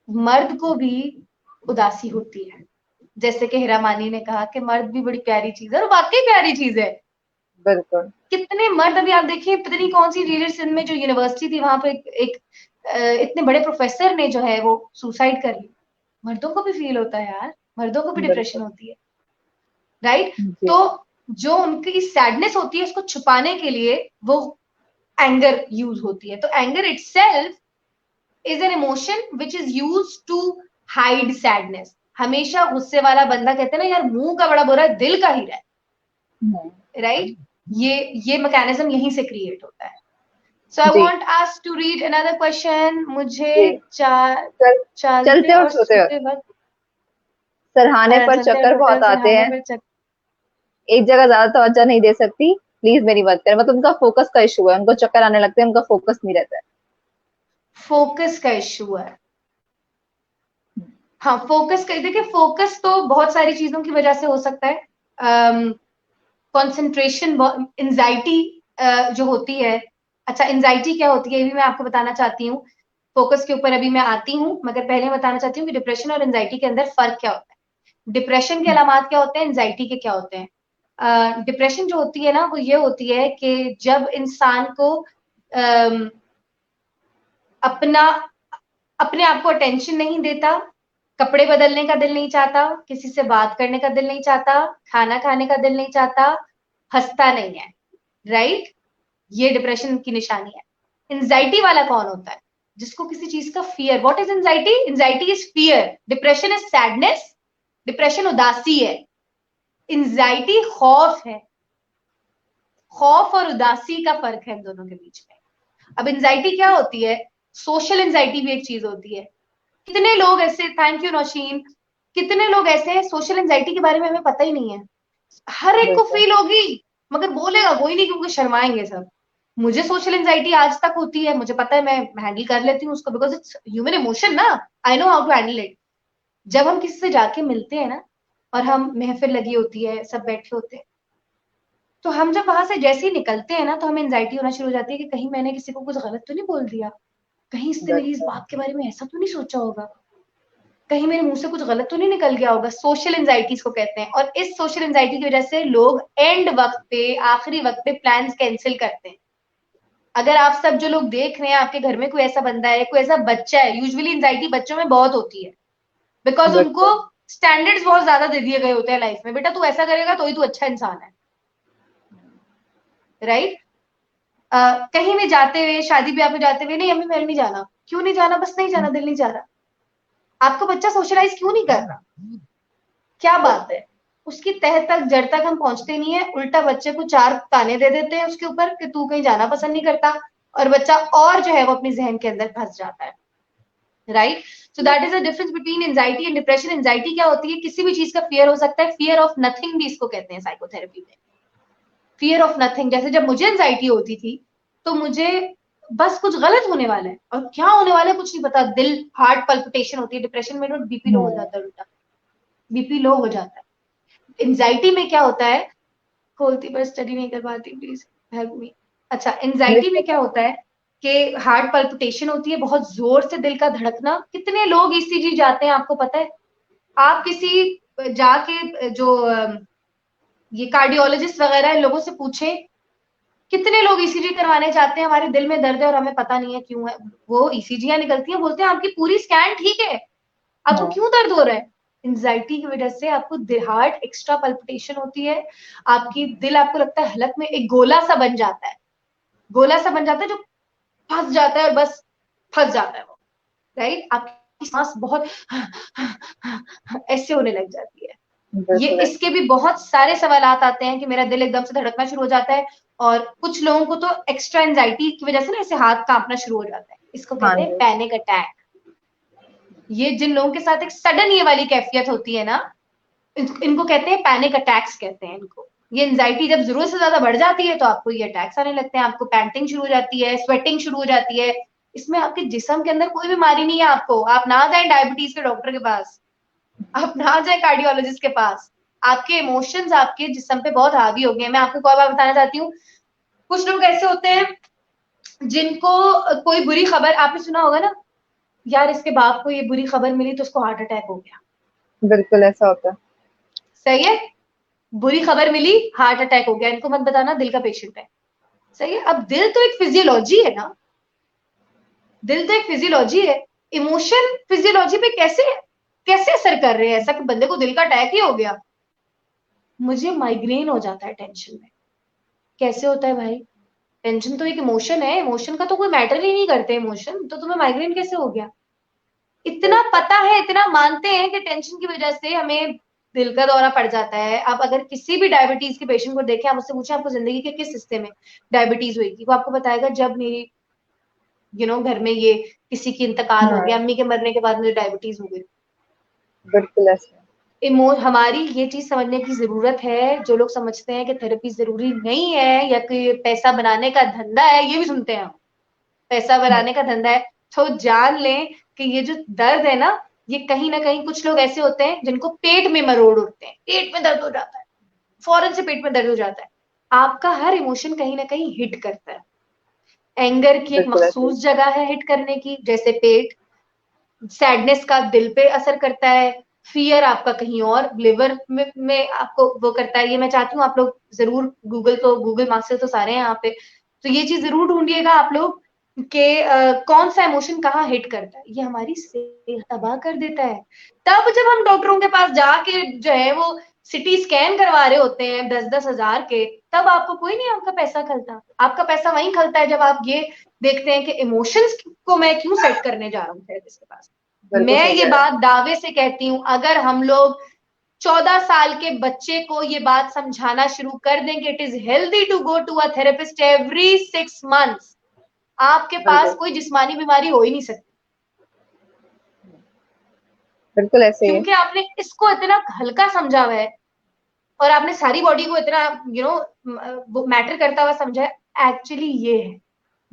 मर्द को भी उदासी होती है। जैसे कि हीरा मानी ने कहा कि मर्द भी बड़ी प्यारी चीज है, और वाकई प्यारी चीज है। बिल्कुल कितने मर्द, अभी आप देखिए पता नहीं कौन सी लीडर सिंध में जो यूनिवर्सिटी थी वहां पे एक इतने बड़े प्रोफेसर ने जो है वो सुसाइड कर ली। मर्दों को भी फील होता है यार, मर्दों को भी डिप्रेशन बिल्कुल होती है, राइट। जी। तो जो उनकी सैडनेस होती है उसको छुपाने के लिए वो एंगर यूज होती है। तो anger itself is an emotion which is use to hide sadness. हमेशा गुस्से वाला बंदा, कहते हैं ना यार मुंह का बड़ा बुरा है दिल का हीरा हम्म, है, राइट। ये मैकेनिज्म यहीं से क्रिएट होता है। सो आई जी want us to read another question. मुझे जी। चल, चालते चलते और और सोते सोते वक्त वक्त, सरहाने पर चलते और चक्कर सोते बहुत वक्त आते सिरहाने हैं, पर एक जगह ज्यादा तवज्जो नहीं दे सकती, प्लीज मेरी मदद करें। मतलब उनका फोकस का इशू है, उनको चक्कर आने लगते हैं, उनका फोकस नहीं रहता है। फोकस का इश्यू है। हाँ, फोकस का, देखिए फोकस तो बहुत सारी चीजों की वजह से हो सकता है। कंसंट्रेशन, एंजाइटी जो होती है। अच्छा, एंजाइटी क्या होती है ये भी मैं आपको बताना चाहती हूँ। फोकस के ऊपर अभी मैं आती हूँ, मगर पहले बताना चाहती हूँ कि डिप्रेशन और एंजाइटी के अंदर फर्क क्या होता है। डिप्रेशन के अलामात क्या होते हैं, एंजाइटी के क्या होते हैं। डिप्रेशन जो होती है ना, वो ये होती है कि जब इंसान को अम, अपना अपने आप को अटेंशन नहीं देता, कपड़े बदलने का दिल नहीं चाहता, किसी से बात करने का दिल नहीं चाहता, खाना खाने का दिल नहीं चाहता, हंसता नहीं है, राइट। ये डिप्रेशन की निशानी है। एंजाइटी वाला कौन होता है, जिसको किसी चीज का fear. What is anxiety? Anxiety is fear, depression is sadness, depression उदासी है, एंजाइटी खौफ है। खौफ और उदासी का फर्क है इन दोनों के बीच में। अब एंजाइटी क्या होती है, सोशल एंजाइटी भी एक चीज होती है। कितने लोग ऐसे, थैंक यू नौशीन, कितने लोग ऐसे हैं सोशल एंजाइटी के बारे में हमें पता ही नहीं है। हर एक को बिल्कुल। फील होगी, मगर बोलेगा कोई नहीं क्योंकि शर्माएंगे सब। मुझे सोशल एंजाइटी आज तक होती है, मुझे पता है, मैं हैंडल कर लेती हूँ उसको, बिकॉज इट्स ह्यूमन इमोशन ना। I know how to handle it. जब हम किसी से जाके मिलते हैं ना, और हम महफिल लगी होती है, सब बैठे होते हैं, तो हम जब वहां से जैसे ही निकलते हैं ना, तो हमें एंजाइटी होना शुरू हो जाती है कि कहीं मैंने किसी को कुछ गलत तो नहीं बोल दिया, कहीं इसने मेरी इस बिल्कुल। बात के बारे में ऐसा तो नहीं सोचा होगा, कहीं मेरे मुंह से कुछ गलत तो नहीं निकल गया होगा। सोशल एंजाइटी इसको कहते हैं। और इस सोशल एंजाइटी की वजह से लोग एंड वक्त पे, आखिरी वक्त पे प्लान्स कैंसिल करते हैं। अगर आप सब जो लोग देख रहे हैं, आपके घर में कोई ऐसा बंदा है, कोई ऐसा बच्चा है, यूजुअली एंजाइटी बच्चों में बहुत होती है, बिकॉज उनको बिल्कुल। स्टैंडर्ड्स बहुत ज्यादा दे दिए गए होते हैं लाइफ में। बेटा तू ऐसा करेगा तो ही तू अच्छा इंसान है, राइट। कहीं भी जाते हुए, शादी ब्याह में जाते हुए, नहीं अम्मी मैंने नहीं जाना। क्यों नहीं जाना? बस नहीं जाना, दिल नहीं जा रहा। आपका बच्चा सोशलाइज क्यों नहीं कर रहा? क्या बात है? उसकी तह तक, जड़ तक हम पहुंचते नहीं है, उल्टा बच्चे को चार ताने दे देते हैं उसके ऊपर कि तू कहीं जाना पसंद नहीं करता, और बच्चा और जो है वो अपनी जहन के अंदर फंस जाता है, right. So that is the difference between anxiety and depression. Anxiety क्या होती है, किसी भी चीज का फियर हो सकता है, फियर ऑफ नथिंग भी इसको कहते हैं साइकोथेरेपी में। फियर ऑफ नथिंग, जैसे जब मुझे एंजाइटी होती थी, तो मुझे बस कुछ गलत होने वाला है, और क्या होने वाला है कुछ नहीं पता, दिल, हार्ट पल्पिटेशन होती है। डिप्रेशन में तो बीपी लो हो हम्म। जाता है, उल्टा बीपी लो हो जाता है। एंजाइटी में क्या होता है, खोलती पर स्टडी नहीं कर पाती, प्लीज हेल्प मी। अच्छा, एंजाइटी में क्या होता है कि हार्ट पल्पिटेशन होती है, बहुत जोर से दिल का धड़कना। कितने लोग ईसीजी जाते हैं आपको पता है? आप किसी जाके जो ये कार्डियोलॉजिस्ट वगैरह इन लोगों से पूछे, कितने लोग ईसीजी करवाने जाते हैं, हमारे दिल में दर्द है और हमें पता नहीं है क्यों है। वो ईसीजियां निकलती है, बोलते हैं आपकी पूरी स्कैन ठीक है, आपको हाँ। क्यों दर्द हो रहा है? एंजाइटी की वजह से आपको हार्ट एक्स्ट्रा पल्पिटेशन होती है, आपकी दिल, आपको लगता है हलक में एक गोला सा बन जाता है, गोला सा बन जाता है जो फंस जाता है, और बस फंस जाता है वो, राइट। आपकी सांस बहुत ऐसे होने लग जाती है। ये, बिल्कुल इसके भी बहुत सारे सवालात आते हैं कि मेरा दिल एकदम से धड़कना शुरू हो जाता है, और कुछ लोगों को तो एक्स्ट्रा एंजाइटी की वजह से ना ऐसे हाथ कांपना शुरू हो जाता है। इसको हाँ कहते हैं जी। Panic attack. ये जिन लोगों के साथ एक सडन ये वाली कैफियत होती है ना, इनको कहते हैं पैनिक अटैक्स कहते हैं इनको। ये एंजाइटी जब जरूरत से ज्यादा बढ़ जाती है तो आपको ये अटैक्स आने लगते हैं, आपको पैंटिंग शुरू हो जाती है, स्वेटिंग शुरू हो जाती है। इसमें आपके जिस्म के अंदर कोई बीमारी नहीं है, आपको, आप ना जाए डायबिटीज के डॉक्टर के पास, आप ना जाए कार्डियोलॉजिस्ट के पास, आपके इमोशंस आपके जिस्म पे बहुत हावी हो गए। मैं आपको एक और बात बताना चाहती हूँ। कुछ लोग ऐसे होते हैं जिनको कोई बुरी खबर, आपने सुना होगा ना, यार इसके बाप को ये बुरी खबर मिली तो उसको हार्ट अटैक हो गया। बिल्कुल ऐसा होता है। सही है, बुरी खबर मिली, हार्ट अटैक हो गया, इनको मत बताना दिल का पेशेंट है। सही है। अब दिल तो एक फिजियोलॉजी है ना, दिल तो एक फिजियोलॉजी है। इमोशन फिजियोलॉजी पे कैसे कैसे असर कर रहे हैं, ऐसा कि बंदे को दिल का अटैक ही हो गया? मुझे माइग्रेन हो जाता है टेंशन में। कैसे होता है भाई? टेंशन तो एक इमोशन है, इमोशन का तो कोई मैटर ही नहीं करते इमोशन, तो तुम्हें माइग्रेन कैसे हो गया? इतना पता है, इतना मानते हैं कि टेंशन की वजह से हमें दिल का दौरा पड़ जाता है। आप अगर किसी भी डायबिटीज के पेशेंट को देखें, आप उससे पूछें आपको जिंदगी के किस हिस्से में डायबिटीज हुई थी, वो आपको बताएगा जब मेरी घर में ये किसी की इंतकाल हो गया, हाँ। अम्मी के मरने के बाद मुझे डायबिटीज हो गई। बिल्कुल ऐसा। हमारी ये चीज समझने की जरूरत है। जो लोग समझते हैं कि थेरेपी जरूरी नहीं है या कि पैसा बनाने का धंधा है, ये भी सुनते हैं हम, पैसा बनाने का धंधा है। तो जान लें कि ये जो दर्द है ना, ये कहीं ना कहीं कुछ लोग ऐसे होते हैं जिनको पेट में मरोड़ उठते हैं, पेट में दर्द हो जाता है, फौरन से पेट में दर्द हो जाता है। आपका हर इमोशन कहीं ना कहीं हिट करता है। एंगर की एक बिल्कुल ऐसे ही। मखसूस जगह है हिट करने की, जैसे पेट। सैडनेस का दिल पे असर करता है। फियर आपका कहीं और लिवर में आपको वो करता है। ये मैं चाहती हूँ आप लोग जरूर गूगल मास्टर तो सारे हैं यहाँ पे, तो ये चीज जरूर ढूंढिएगा आप लोग कि कौन सा इमोशन कहाँ हिट करता है। ये हमारी सेहत तबाह कर देता है। तब जब हम डॉक्टरों के पास जाके जो है वो सिटी स्कैन करवा रहे होते हैं 10-10 हजार के, तब आपको कोई नहीं आपका पैसा खलता। आपका पैसा वहीं खलता है जब आप ये देखते हैं कि इमोशंस को मैं क्यों सेट करने जा रहा हूँ थेरेपिस्ट के पास। बिल्कुल मैं सही ये कह रहे बात दावे से कहती हूँ, अगर हम लोग 14 साल के बच्चे को ये बात समझाना शुरू कर दें कि it is healthy to go to a therapist every 6 months, आपके हैं। पास बिल्कुल कोई जिस्मानी बीमारी हो ही नहीं सकती। बिल्कुल ऐसे ही है। क्योंकि आपने इसको इतना हल्का समझा हुआ है और आपने सारी बॉडी को इतना वो मैटर करता हुआ समझा है। एक्चुअली ये है,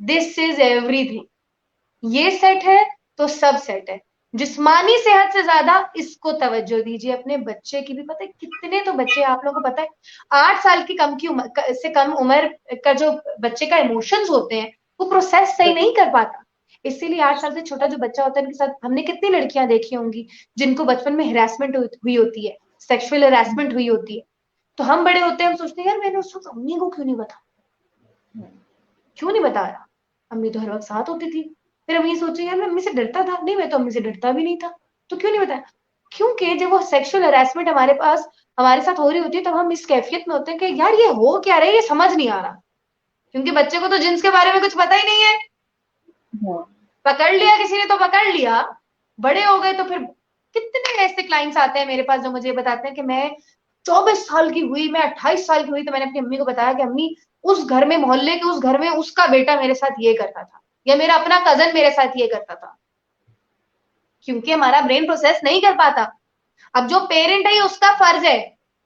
दिस इज एवरीथिंग। ये सेट है तो सब सेट है। जिस्मानी सेहत से ज्यादा इसको तवज्जो दीजिए। अपने बच्चे की भी, पता है कितने तो बच्चे आप लोगों को पता है 8 साल की कम की उम्र से कम उम्र का जो बच्चे का इमोशंस होते हैं वो प्रोसेस सही नहीं कर पाता। इसीलिए 8 साल से छोटा जो बच्चा होता है उनके साथ हमने कितनी लड़कियां देखी होंगी जिनको बचपन में हरासमेंट हुई होती है, सेक्सुअल हरासमेंट हुई होती है। तो हम बड़े होते हैं, हम सोचते हैं यार मैंने उस वक्त अम्मी को क्यों नहीं बताया, क्यों नहीं बताया, अम्मी तो हर वक्त साथ होती थी। फिर हम ये सोचे यार मैं अम्मी से डरता था, नहीं मैं तो अम्मी से डरता भी नहीं था, तो क्यों नहीं बताया। क्योंकि जब वो सेक्सुअल हरासमेंट हमारे पास हमारे साथ हो रही होती है तब हम इस कैफियत में होते हैं कि यार ये हो क्या रहा है, ये समझ नहीं आ रहा। क्योंकि बच्चे को तो जिन्स के बारे में कुछ पता ही नहीं है। हाँ, पकड़ लिया किसी ने तो पकड़ लिया, बड़े हो गए तो फिर कितने ऐसे क्लाइंट्स आते हैं मेरे पास जो मुझे बताते हैं कि मैं 24 साल की हुई, मैं 28 साल की हुई तो मैंने अपनी अम्मी को बताया कि अम्मी उस घर में, मोहल्ले के उस घर में उसका बेटा मेरे साथ ये करता था, या मेरा अपना कजन मेरे साथ ये करता था। क्योंकि हमारा ब्रेन प्रोसेस नहीं कर पाता। अब जो पेरेंट है उसका फर्ज है,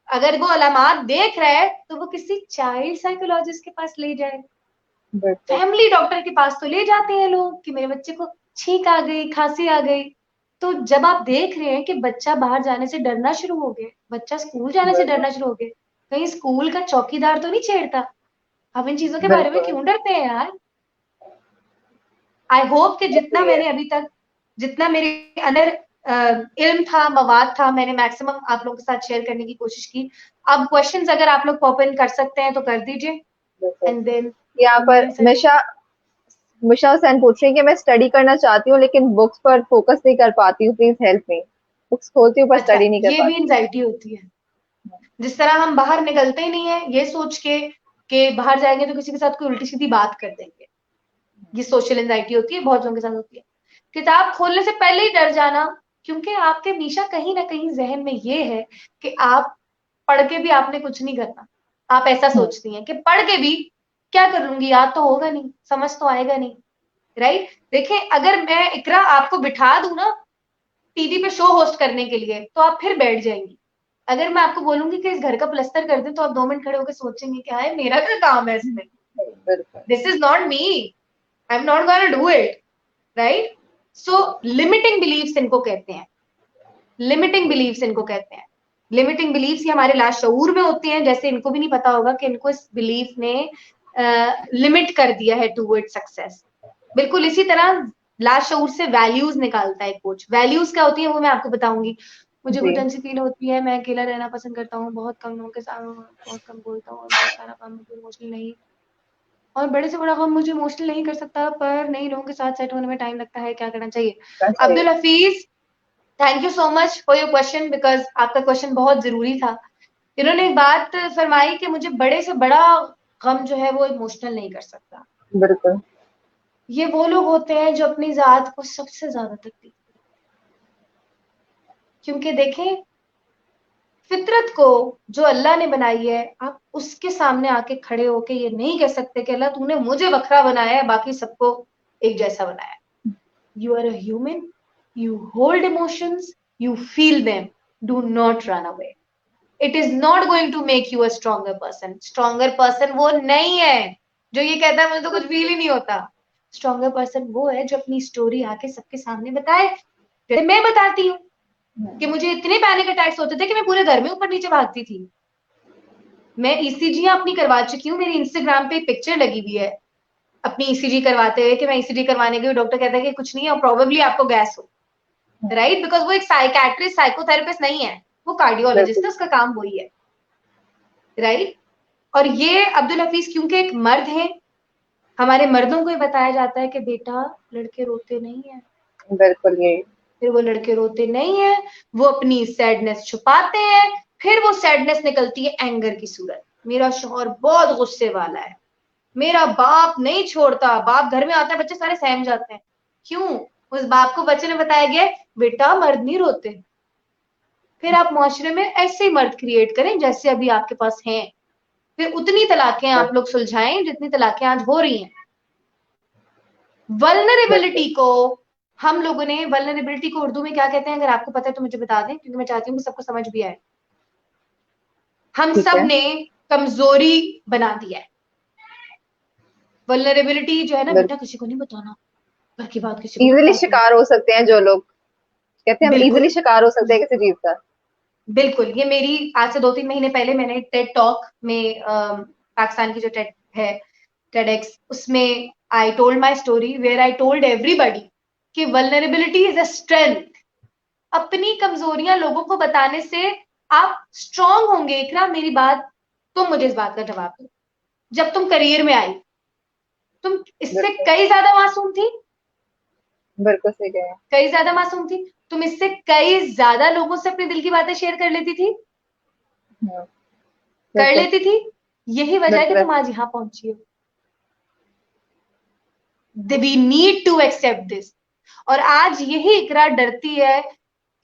अगर वो अलामात देख रहा है तो वो किसी चाइल्ड साइकोलॉजिस्ट के पास ले जाए। बिल्कुल फैमिली डॉक्टर के पास तो ले जाते हैं लोग कि मेरे बच्चे को छींक आ गई, खांसी आ गई। तो जब आप देख रहे हैं कि बच्चा बाहर जाने से डरना शुरू हो गया, बच्चा स्कूल जाने से बिल्कुल डरना शुरू हो गया, कहीं स्कूल का चौकीदार तो नहीं छेड़ता, आप इन चीजों के बारे में बिल्कुल क्यों डरते हैं यार। आई होप कि ऐसे जितना ही है। मैंने अभी तक, जितना मेरे अंदर इल्म था, मवाद था, मैंने मैक्सिमम आप लोगों के साथ शेयर करने की कोशिश की। अब क्वेश्चंस अगर आप लोग पॉप इन कर सकते हैं तो कर दीजिए, बिल्कुल एंड देन यहाँ पर मिशा हुसैन पूछ रही है कि मैं स्टडी करना चाहती हूँ लेकिन बुक्स पर फोकस नहीं कर पाती हूँ, प्लीज हेल्प मी। बुक्स खोलती हूँ पर अच्छा, स्टडी नहीं कर ये भी पाती। एंजाइटी होती है। जिस तरह हम बाहर निकलते ही नहीं है ये सोच के कि बाहर जाएंगे तो किसी के साथ कोई उल्टी सीधी बात कर देंगे, ये सोशल एंजाइटी होती है, बहुत लोगों के साथ होती है। किताब खोलने से पहले ही डर जाना, क्योंकि आपके हमेशा कहीं ना कहीं जहन में ये है कि आप पढ़ के भी आपने कुछ नहीं करना। आप ऐसा हम्म, सोचती हैं कि पढ़ के भी क्या कर लूंगी, याद तो होगा नहीं, समझ तो आएगा नहीं। राइट, देखिए अगर मैं इकरा आपको बिठा दूं ना टीवी पे शो होस्ट करने के लिए तो आप फिर बैठ जाएंगी। अगर मैं आपको बोलूंगी कि इस घर का प्लस्तर कर दे तो आप 2 मिनट खड़े होकर सोचेंगे क्या है, मेरा क्या काम है इसमें, बिल्कुल this is not me, I am not gonna do it. Right, so limiting beliefs इनको कहते हैं, लिमिटिंग बिलीव्स इनको कहते हैं। लिमिटिंग बिलीव्स ये हमारे लाशऊर में होती हैं, जैसे इनको भी नहीं पता होगा कि इनको इस बिलीफ ने लिमिट कर दिया है टूवर्ड सक्सेस। बिल्कुल इसी तरह लाशऊर से वैल्यूज निकालता है कोच। वैल्यूज क्या होती है वो मैं आपको बताऊंगी। मुझे जी। घुटन सी फील होती है, मैं अकेला रहना पसंद करता हूँ, बहुत कम लोगों के साथ बहुत कम बोलता हूँ और बहुत सारा काम मुझे इमोशनल नहीं, और बड़े से बड़ा काम मुझे इमोशनल नहीं कर सकता, पर नई लोगों के साथ सेट होने में टाइम लगता है, क्या करना चाहिए। अच्छा ये Abdul Hafeez, thank you so much for your question, because आपका क्वेश्चन बहुत जरूरी था। इन्होंने एक बात फरमाई कि मुझे बड़े से बड़ा गम जो है वो इमोशनल नहीं कर सकता। बिल्कुल ये वो लोग होते हैं जो अपनी जात को सबसे ज्यादा तकलीफ, क्योंकि देखें फितरत को जो अल्लाह ने बनाई है, आप उसके सामने आके खड़े होके ये नहीं कह सकते कि अल्लाह तूने मुझे बखरा बनाया है बाकी सबको एक जैसा बनाया है। You are a human, you hold emotions, you feel them, do not run away. It is not going to make you a stronger person. Stronger person वो नहीं है जो ये कहता है मुझे तो कुछ फील ही नहीं होता। स्ट्रॉन्गर पर्सन वो है जो अपनी स्टोरी आके सबके सामने बताए। जैसे मैं बताती हूँ कि मुझे इतने पैनिक अटैक्स होते थे कि मैं पूरे घर में ऊपर नीचे भागती थी। मैं ईसीजी अपनी करवा चुकी हूँ, मेरी इंस्टाग्राम पे पिक्चर लगी हुई है अपनी ईसीजी करवाते हुए कि मैं ईसीजी करवाने गई, डॉक्टर कहता है कि कुछ नहीं है और प्रोबेबली आपको गैस हो, राइट? बिकॉज वो एक साइकेट्रिस्ट साइकोथेरेपिस्ट नहीं है, वो कार्डियोलॉजिस्ट है, उसका काम वही है, राइट? और ये अब्दुल हफीज क्योंकि एक मर्द है, हमारे मर्दों को ये बताया जाता है कि बेटा लड़के रोते नहीं है। बिल्कुल, ये फिर वो लड़के रोते नहीं है, वो अपनी सैडनेस छुपाते हैं, फिर वो सैडनेस निकलती है एंगर की सूरत। मेरा शौहर बहुत गुस्से वाला है, मेरा बाप नहीं छोड़ता, बाप घर में आता है बच्चे सारे सहम जाते हैं। क्यों? उस बाप को बच्चे ने बताया गया बेटा मर्द नहीं रोते। फिर आप मुआशरे में ऐसे मर्द क्रिएट करें जैसे अभी आपके पास हैं, फिर उतनी तलाकें आप लोग सुलझाएं जितनी तलाकें आज हो रही हैं। वल्नरेबिलिटी को हम लोगों ने, वल्नरेबिलिटी को उर्दू में क्या कहते हैं अगर आपको पता है तो मुझे बता दें, क्योंकि मैं चाहती हूँ कि सबको समझ भी आए। हम ठीक सब है। ने कमजोरी बना दिया है। वल्नरेबिलिटी जो है ना, बेटा किसी को नहीं बताना, घर की बात किसी को नहीं इजिली बताते। शिकार हो सकते हैं जो लोग, कहते हैं हम बिल्कुल इजिली शिकार हो सकते हैं किसी चीज का। बिल्कुल, ये मेरी आज से 2-3 महीने पहले मैंने टेड टॉक में पाकिस्तान की जो टेड है, टेडएक्स, उसमें I told my story where I told everybody कि वल्नरेबिलिटी इज अ स्ट्रेंथ। अपनी कमजोरियां लोगों को बताने से आप स्ट्रांग होंगे। इकरा मेरी बात, तुम मुझे इस बात का जवाब दो, जब तुम करियर में आई तुम इससे बिल्कुल, कई ज्यादा मासूम थी, बिल्कुल सही कह रहे हैं। कई ज्यादा मासूम थी, तुम इससे कई ज्यादा लोगों से अपने दिल की बातें शेयर कर लेती थी, हम्म, कर बिल्कुल, लेती थी। यही वजह है कि बिल्कुल तुम आज यहां पहुंची हो। We need to accept this. और आज यही इकरा डरती है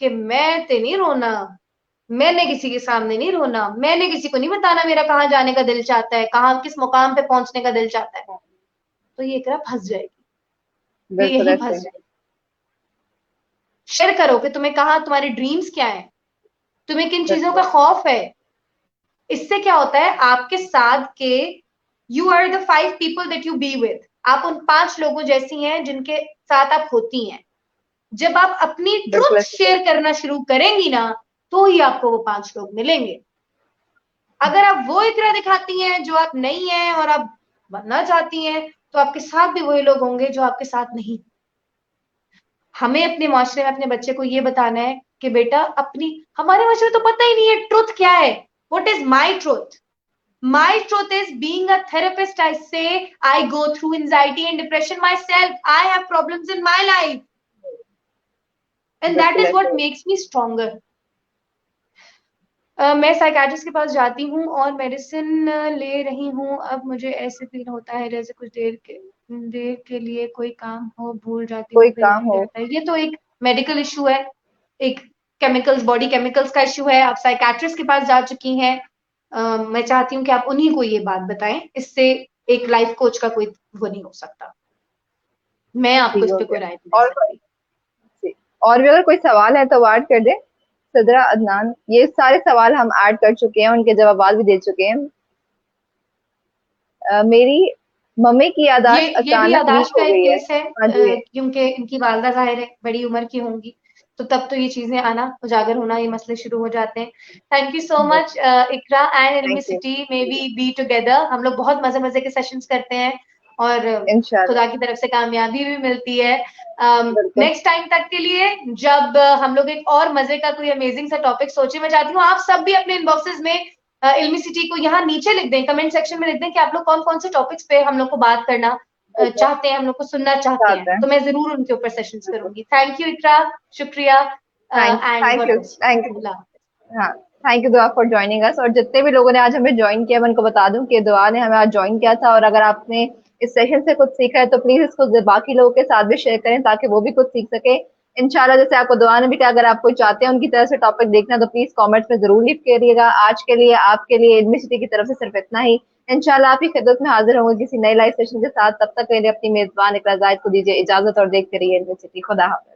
कि मैं ते नहीं रोना, मैंने किसी के सामने नहीं रोना, मैंने किसी को नहीं बताना मेरा कहाँ जाने का दिल चाहता है, कहाँ किस मुकाम पे पहुंचने का दिल चाहता है। तो ये इकरा फंस जाएगी, ये बिल्कुल यही ऐसे फंस ही। जाएगी। शेयर करो कि तुम्हें कहाँ, तुम्हारे ड्रीम्स क्या है, तुम्हें किन चीजों का बिल्कुल, खौफ है। इससे क्या होता है आपके साथ के, you are the 5 people that you be with, आप उन 5 लोगों जैसी हैं जिनके साथ आप होती हैं। जब आप अपनी बिल्कुल ट्रुथ ऐसे ही। शेयर करना शुरू करेंगी ना, तो ही आपको वो 5 लोग मिलेंगे। अगर आप वो इकरा दिखाती हैं जो आप नहीं है और आप बनना चाहती हैं, तो आपके साथ भी वही लोग होंगे जो आपके साथ नहीं। हमें अपने माशरे में अपने बच्चे को ये बताना है कि बेटा अपनी, हमारे माशरे में तो पता ही नहीं है ट्रुथ क्या है। What is my truth? My truth is being a therapist. I say I go through anxiety and depression myself. I have problems in my life. And that बिल्कुल is ऐसे what he. makes me stronger. मैं psychiatrist के पास जाती हूँ और medicine ले रही हूँ। अब मुझे ऐसे फील होता है जैसे कुछ देर के लिए कोई काम हो, भूल जाती हूँ कोई फिर काम वही हो। रहता है। ये तो एक मेडिकल इशू है, एक केमिकल्स, बॉडी केमिकल्स का इशू है। आप साइकाट्रिस्ट के पास जा चुकी हैं। मैं चाहती हूँ कि आप उन्हीं को ये बात बताएं, इससे एक लाइफ कोच का कोई वो नहीं हो सकता। मैं आपको ठीक इस हो पे कोई गया। राय नहीं दे और सकती। और भी अगर कोई सवाल है तो वो ऐड कर दे। सदरा अदनान, ये सारे सवाल हम ऐड कर चुके हैं, उनके जवाब भी दे चुके हैं। मेरी मम्मी की यादाश्त ये भी अचानक वीक याददाश्त का हो एक गई है। केस है, हाँ जी। क्योंकि इनकी वालदा जाहिर है बड़ी उम्र की होंगी, तो तब तो ये चीजें आना, उजागर होना, ये मसले शुरू हो जाते हैं। Thank you so much Iqra and thank you. Animosity, may we be together. हम लोग बहुत मजे मजे के सेशंस करते हैं और इंशाल्लाह। खुदा की तरफ से कामयाबी भी मिलती है। बिल्कुल। नेक्स्ट टाइम तक के लिए जब हम लोग एक और मजे का कोई अमेजिंग सा टॉपिक सोचे, मैं चाहती हूँ आप सब भी अपने इनबॉक्सेस में इल्मी सिटी को यहाँ नीचे लिख दें, कमेंट सेक्शन में लिख दें कि आप लोग कौन कौन से टॉपिक्स पे हम लोग को बात करना ओके। चाहते हैं, हम लोग को सुनना चाहते हैं, चाहते हैं। तो मैं जरूर उनके ऊपर सेशंस बिल्कुल। करूंगी। थैंक यू इकरा, शुक्रिया and thank God you, bless thank you. You. Allah. हाँ, thank you Dua for joining us. और जितने भी लोगों ने आज हमें ज्वाइन किया, मैं उनको बता दूं कि दुआ ने हमें आज ज्वाइन किया था। और अगर आपने इस सेशन से कुछ सीखा है तो प्लीज इसको बाकी लोगों के साथ भी शेयर करें ताकि वो भी कुछ सीख सके। इंशाल्लाह, जैसे आपको दुआ ने भी कहा, अगर आप कोई चाहते हैं उनकी तरफ से टॉपिक देखना तो प्लीज कमेंट्स में जरूर लिख करिएगा। आज के लिए आपके लिए इल्मी सिटी की तरफ से सिर्फ इतना ही। इंशाल्लाह आप ही खिदमत में हाजिर होंगे किसी नए लाइव सेशन के साथ। तब तक के लिए अपनी मेजबान इकरा जाहिद को दीजिए इजाजत और देखते रहिए इल्मी सिटी। खुदा हाफिज।